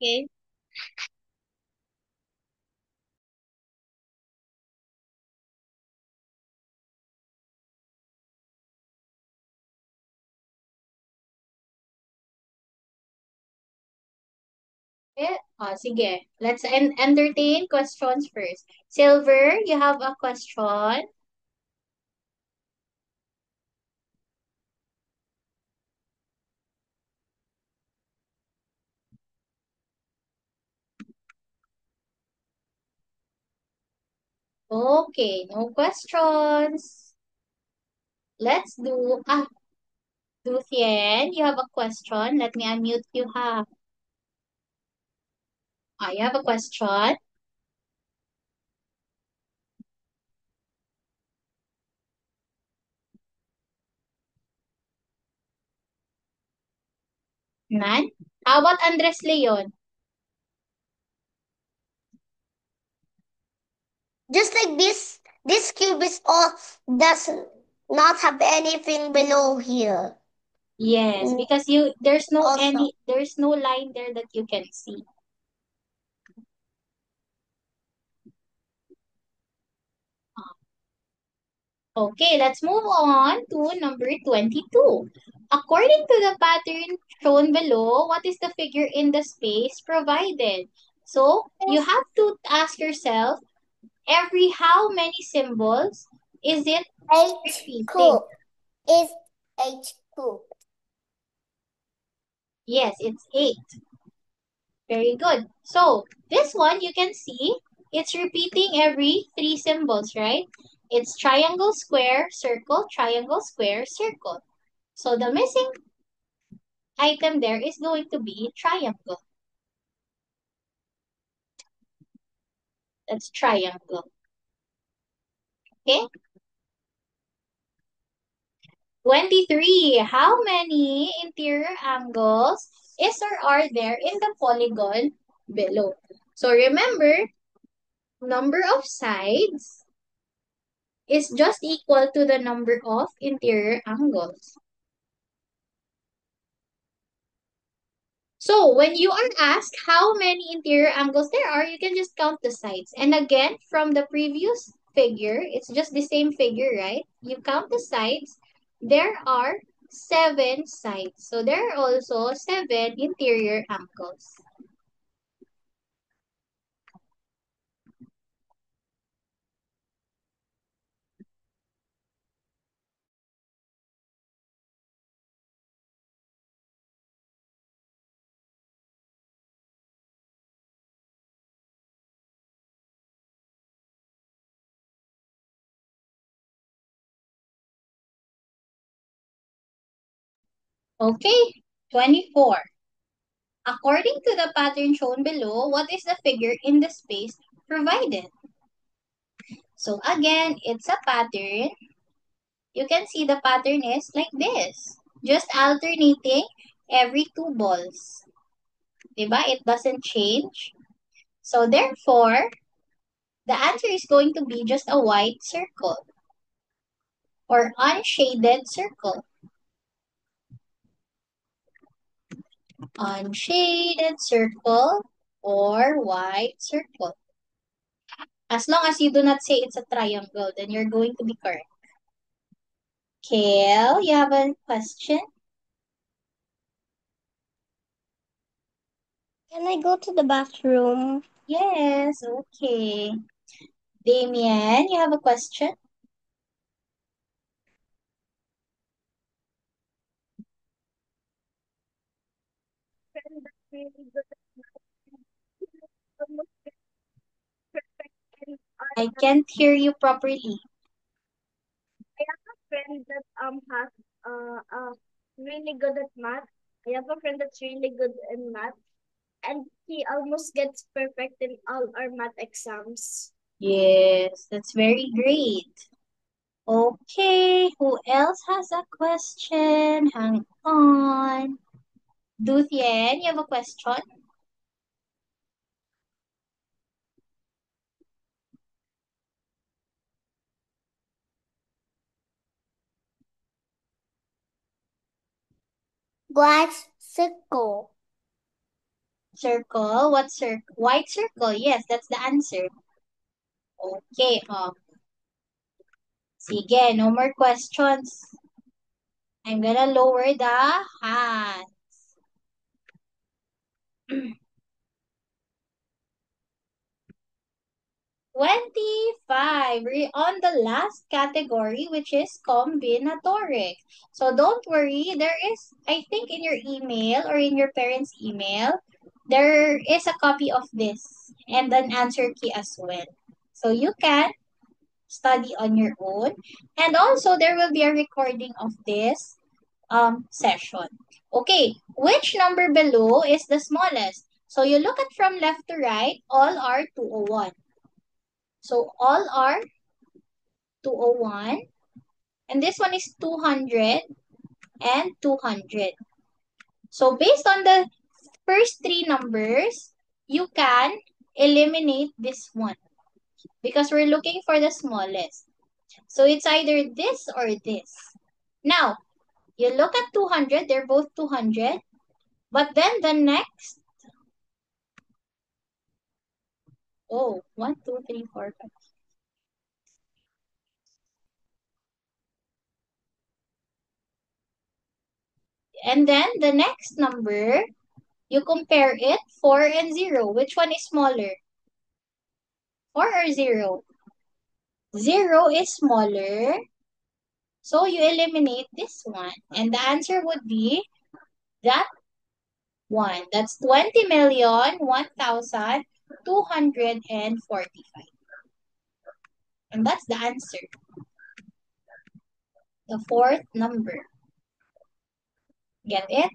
Okay. Sige. Let's entertain questions first. Silver, you have a question? Okay, no questions. Let's do, Lucien, you have a question? Let me unmute you, ha. You have a question? None? How about Andres Leon? Just like this cube is all does not have anything below here. Yes, because there's no Also. there's no line there that you can see. Okay, let's move on to number 22. According to the pattern shown below, what is the figure in the space provided? So, you have to ask yourself, every how many symbols is it repeating? Cube is H cube. Yes, it's 8. Very good. So, this one you can see, it's repeating every 3 symbols, right? It's triangle, square, circle, triangle, square, circle. So, the missing item there is going to be triangle. That's triangle. Okay? 23. How many interior angles is or are there in the polygon below? So remember, number of sides is just equal to the number of interior angles. So when you are asked how many interior angles there are, you can just count the sides. And again, from the previous figure, it's just the same figure, right? You count the sides. There are 7 sides. So there are also 7 interior angles. Okay, 24. According to the pattern shown below, what is the figure in the space provided? So again, it's a pattern. You can see the pattern is like this. Just alternating every 2 balls. Diba? It doesn't change. So therefore, the answer is going to be just a white circle or unshaded circle. Unshaded circle or white circle. As long as you do not say it's a triangle, then you're going to be correct. Kale, you have a question? Can I go to the bathroom? Yes, okay. Damien, you have a question? I can't hear you properly. I have a friend that has really good at math. I have a friend that's really good in math, and he almost gets perfect in all our math exams. Yes, that's very great. Okay, who else has a question? Hang on. Dutien, you have a question? What's circle? Circle, what circle? White circle, yes, that's the answer. Okay, sige, no more questions. I'm gonna lower the hand. 25. We're on the last category, which is combinatoric. So don't worry, there is, I think in your email or in your parents' email, there is a copy of this and an answer key as well. So you can study on your own. And also, there will be a recording of this session. Okay, which number below is the smallest? So you look at from left to right, all are 201. So all are 201. And this one is 200 and 200. So based on the first 3 numbers, you can eliminate this one because we're looking for the smallest. So it's either this or this. Now, you look at 200, they're both 200. But then the next, 1, 2, 3, 4, 5. And then the next number, you compare it, 4 and 0. Which one is smaller? 4 or 0? 0 is smaller. So you eliminate this one. And the answer would be that one. That's 20,001,245. And that's the answer. The fourth number. Get it?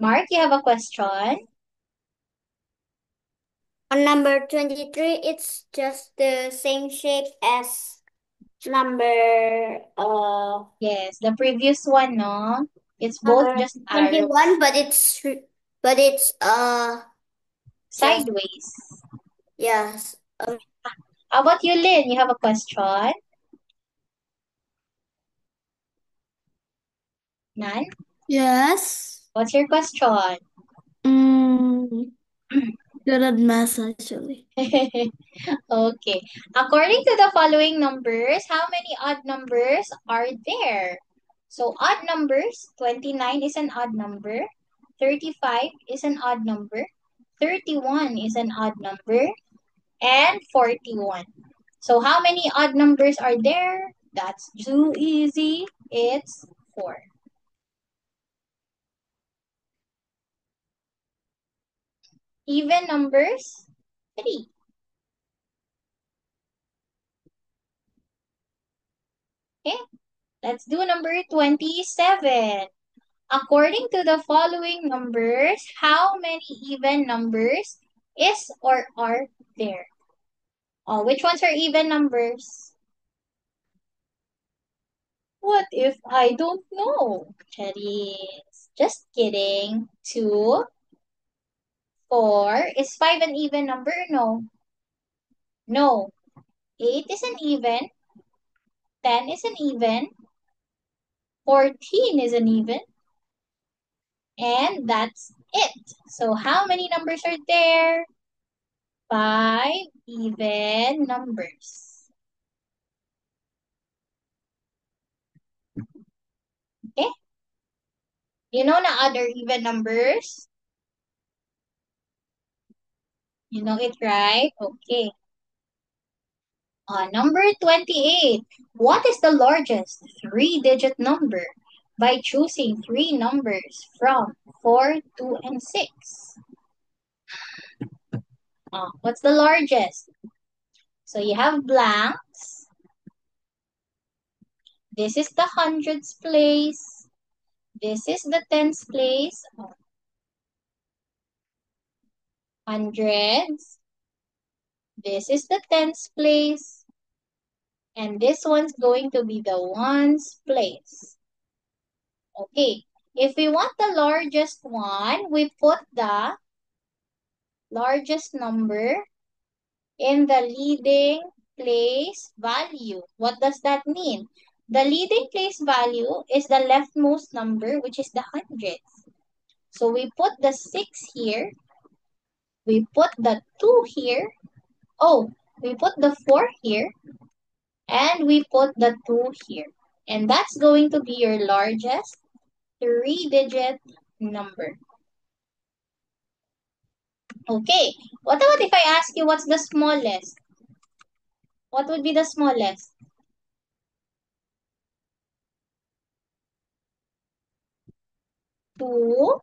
Mark, you have a question? On number 23, it's just the same shape as number Yes, the previous one, no? It's both number just arrows. 21, but it's Sideways. yes. How about you, Lynn? You have a question? None? Yes. What's your question? Good at math, actually. Okay. According to the following numbers, how many odd numbers are there? So odd numbers, 29 is an odd number, 35 is an odd number, 31 is an odd number, and 41. So how many odd numbers are there? That's too easy. It's 4. Even numbers, 3. Okay, let's do number 27. According to the following numbers, how many even numbers is or are there? Oh, which ones are even numbers? What if I don't know? Charis. Just kidding. 2, 4. Is 5 an even number? No. No. 8 is an even. 10 is an even. 14 is an even. And that's it. So how many numbers are there? 5 even numbers. Okay? You know na other even numbers? You know it, right? Okay. Number 28. What is the largest three-digit number? By choosing three numbers from 4, 2, and 6. What's the largest? So you have blanks. This is the hundreds place. This is the tens place. Hundreds. This is the tens place. And this one's going to be the ones place. Okay. If we want the largest one, we put the largest number in the leading place value. What does that mean? The leading place value is the leftmost number, which is the hundreds. So we put the 6 here. We put the 2 here. Oh, we put the 4 here. And we put the 2 here. And that's going to be your largest three-digit number. Okay. What about if I ask you what's the smallest? What would be the smallest? 2,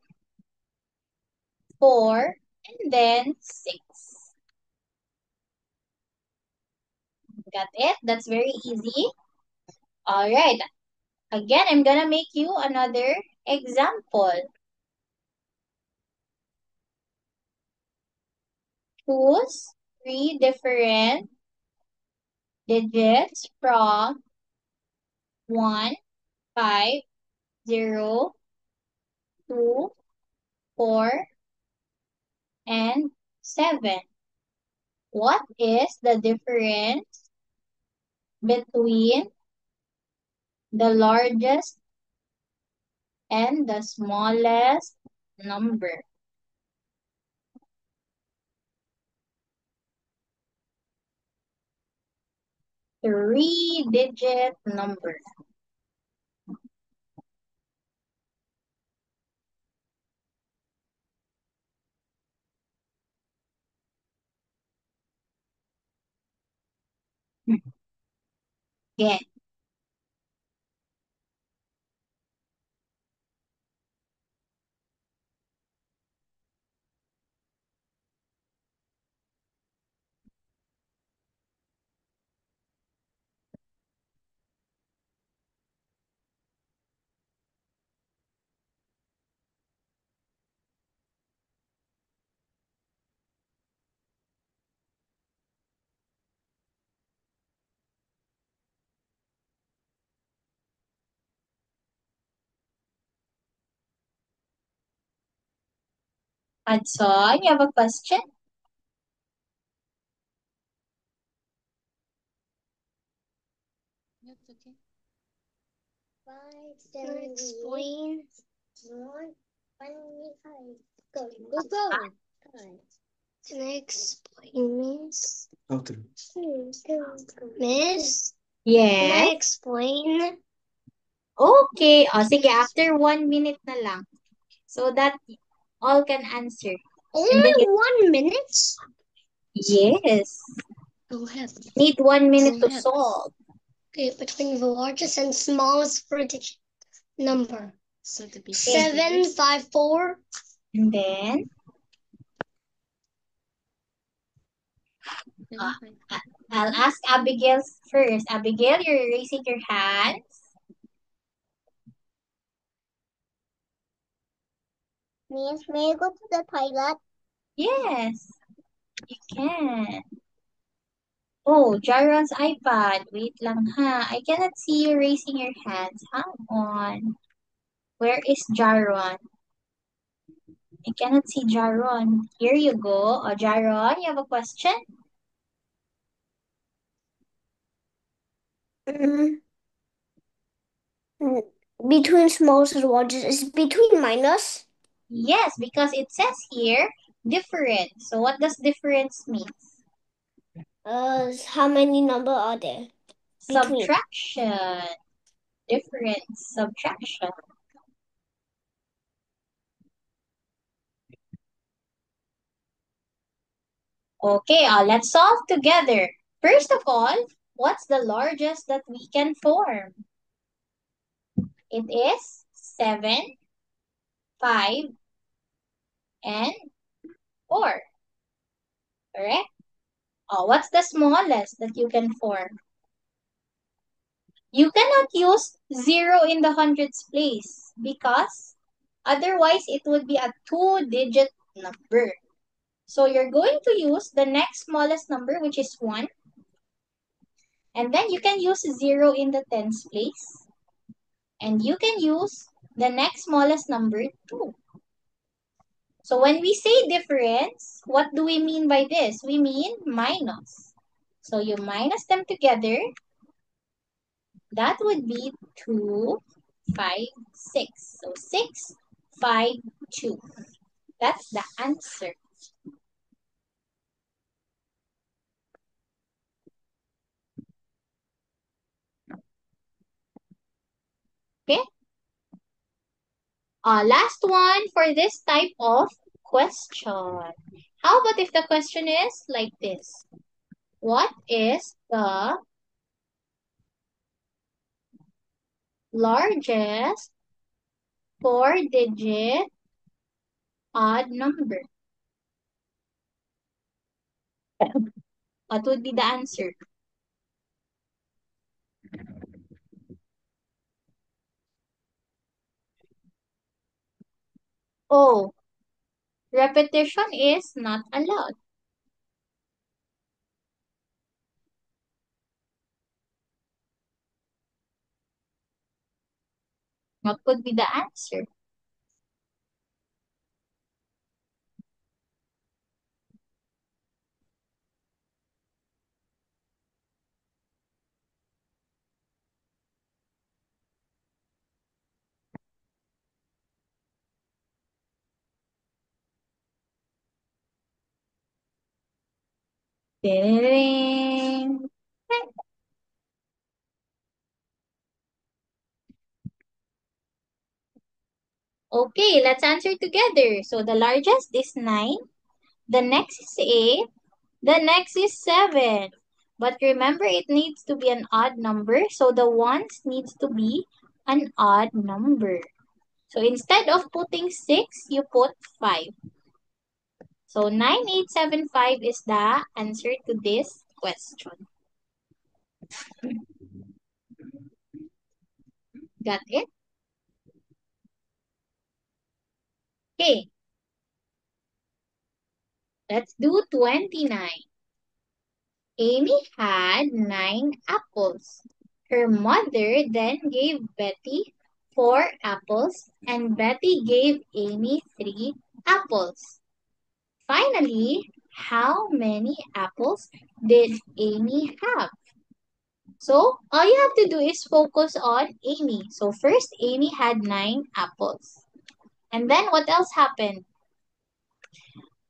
4, and then 6. Got it? That's very easy. All right. Again, I'm gonna make you another example. Choose three different digits from 1, 5, 0, 2, 4, and 7. What is the difference between the largest and the smallest number? Three-digit number. Again. Hudson, you have a question? Can I explain? Go. Can I explain, Miss? Okay. Miss? Can Yes. I explain? Okay. O, sige, after 1 minute na lang. So that all can answer. And then Only 1 minute? yes. Go ahead. Need 1 minute Go to ahead. solve. Okay, between the largest and smallest digit number. So to be 754. And then, I'll ask Abigail first. Abigail, you're raising your hands. Miss, may I go to the toilet? Yes, you can. Oh, Jaron's iPad. Wait lang ha. I cannot see you raising your hands. Hang on. Where is Jaron? I cannot see Jaron. Here you go. Oh, Jaron, you have a question? Between smallest and largest is between minus. Yes, because it says here different. So what does difference mean? How many number are there? Between. Subtraction. Difference. Subtraction. Okay, let's solve together. First of all, what's the largest that we can form? It is 7, 5, and 4. Correct? Oh, what's the smallest that you can form? You cannot use 0 in the hundreds place because otherwise it would be a 2-digit number. So you're going to use the next smallest number, which is 1. And then you can use 0 in the tens place. And you can use the next smallest number, 2. So when we say difference, what do we mean by this? We mean minus. So you minus them together. That would be 2, 5, 6. So 6, 5, 2. That's the answer. Okay? Last one for this type of question. How about if the question is like this? What is the largest 4-digit odd number? What would be the answer? Oh, repetition is not allowed. What could be the answer? Ding. Okay, let's answer together. So the largest is 9. The next is 8. The next is 7. But remember, it needs to be an odd number. So the ones needs to be an odd number. So instead of putting 6, you put 5. So 9875 is the answer to this question. Got it? Okay. Let's do 29. Amy had 9 apples. Her mother then gave Betty 4 apples and Betty gave Amy 3 apples. Finally, how many apples did Amy have? So, all you have to do is focus on Amy. So, first, Amy had 9 apples. And then, what else happened?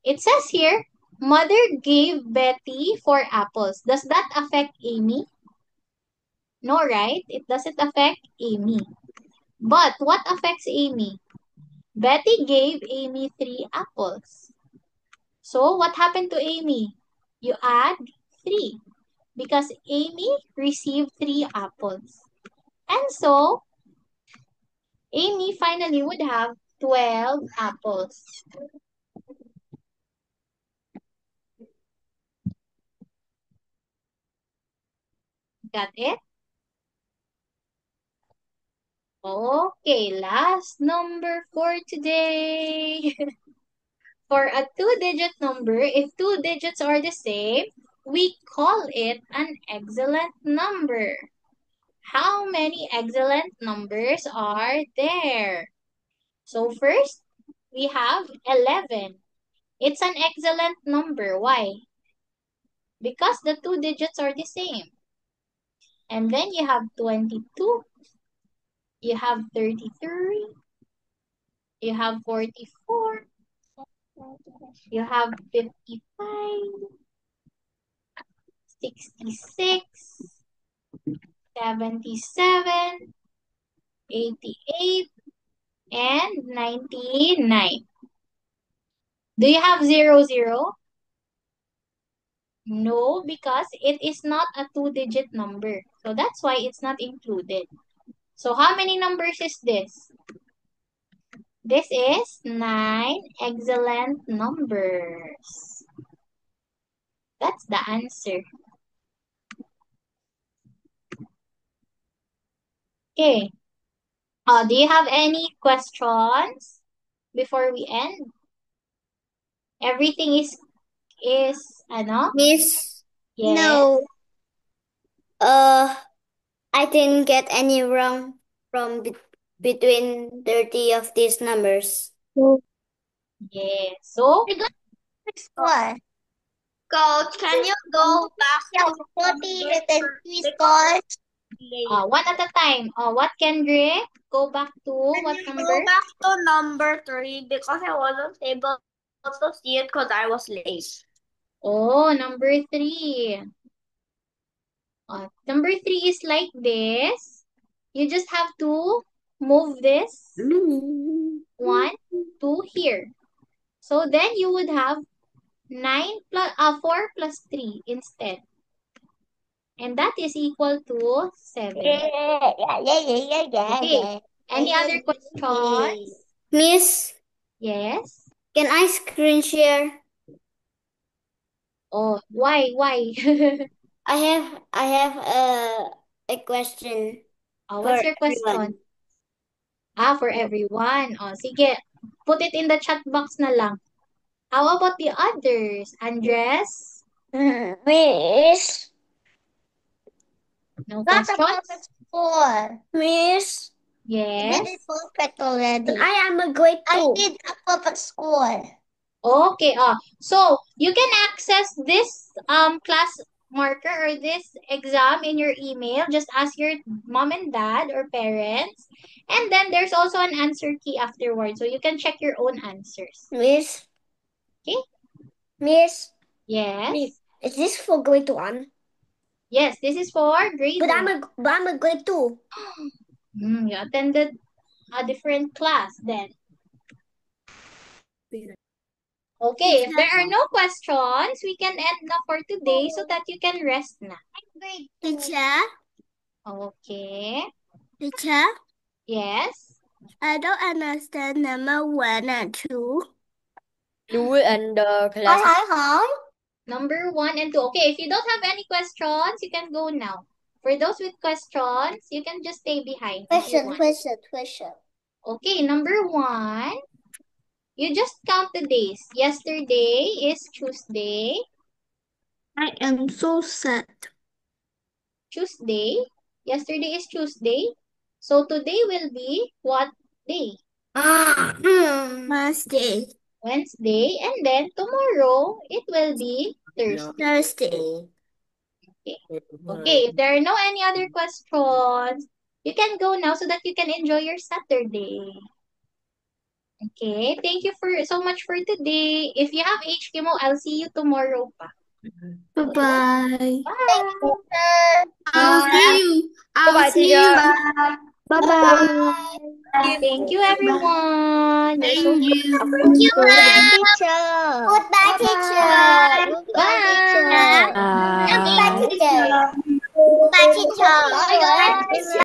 It says here, Mother gave Betty 4 apples. Does that affect Amy? No, right? It doesn't affect Amy. But what affects Amy? Betty gave Amy 3 apples. So, what happened to Amy? You add 3 because Amy received 3 apples. And so, Amy finally would have 12 apples. Got it? Okay, last number for today. For a two-digit number, if 2 digits are the same, we call it an excellent number. How many excellent numbers are there? So first, we have 11. It's an excellent number. Why? Because the 2 digits are the same. And then you have 22. You have 33. You have 44. You have 55. 66. 77. 88. And 99. Do you have 00? No, because it is not a 2-digit number. So that's why it's not included. So how many numbers is this? This is 9 excellent numbers. That's the answer. Okay. Do you have any questions before we end? Everything is ano? Miss, Yes. no. I didn't get any wrong from between 30 of these numbers. Yes. So, Score. Coach, can you go back Yeah, to 40 numbers and then first? 3 Because scores. one at a time. What, Kendrick? Go back to what Can you number? go back to number 3 because I wasn't able to see it because I was late. Oh, number 3. Number 3 is like this. You just have to move this 1, 2 here. So then you would have 4 plus 3 instead. And that is equal to 7. Okay. Any other questions? Miss, Yes. can I screen share? Oh, why? I have a question. What's For your question? everyone. For everyone. Sige. Put it in the chat box na lang. How about the others? Andres? Miss, No that's a questions? perfect score. Miss, I Yes. did it perfect already. I am a grade 2. I did a perfect score. Okay. So you can access this class marker or this exam in your email. Just ask your mom and dad or parents. And then there's also an answer key afterwards. So you can check your own answers. Miss. Okay? Miss. Yes. Is this for grade 1? Yes, this is for grade 1. I'm a grade 2. You attended a different class then. Okay, if there are no questions, we can end na for today so that you can rest na. Teacher? Okay. Teacher? Yes. I don't understand number 1 and 2. Do it under class. Hi. Number 1 and 2. Okay, if you don't have any questions, you can go now. For those with questions, you can just stay behind if you want. Question. Okay, number 1. You just count the days. Yesterday is Tuesday. I am so sad. Tuesday. Yesterday is Tuesday. So today will be what day? Wednesday. Wednesday, and then tomorrow it will be Thursday. Thursday. Okay, if there are no any other questions, you can go now so that you can enjoy your Saturday. Okay, thank you so much for today. If you have HMO, I'll see you tomorrow pa. Bye-bye. Bye. I'll see you. I'll Bye-bye, see teacher. you. Bye-bye. Thank you, everyone. You're so Thank you. Thank you, Goodbye, ma'am. teacher. Goodbye, teacher. Goodbye, teacher. Bye. Goodbye, teacher. Goodbye, teacher. Bye, guys.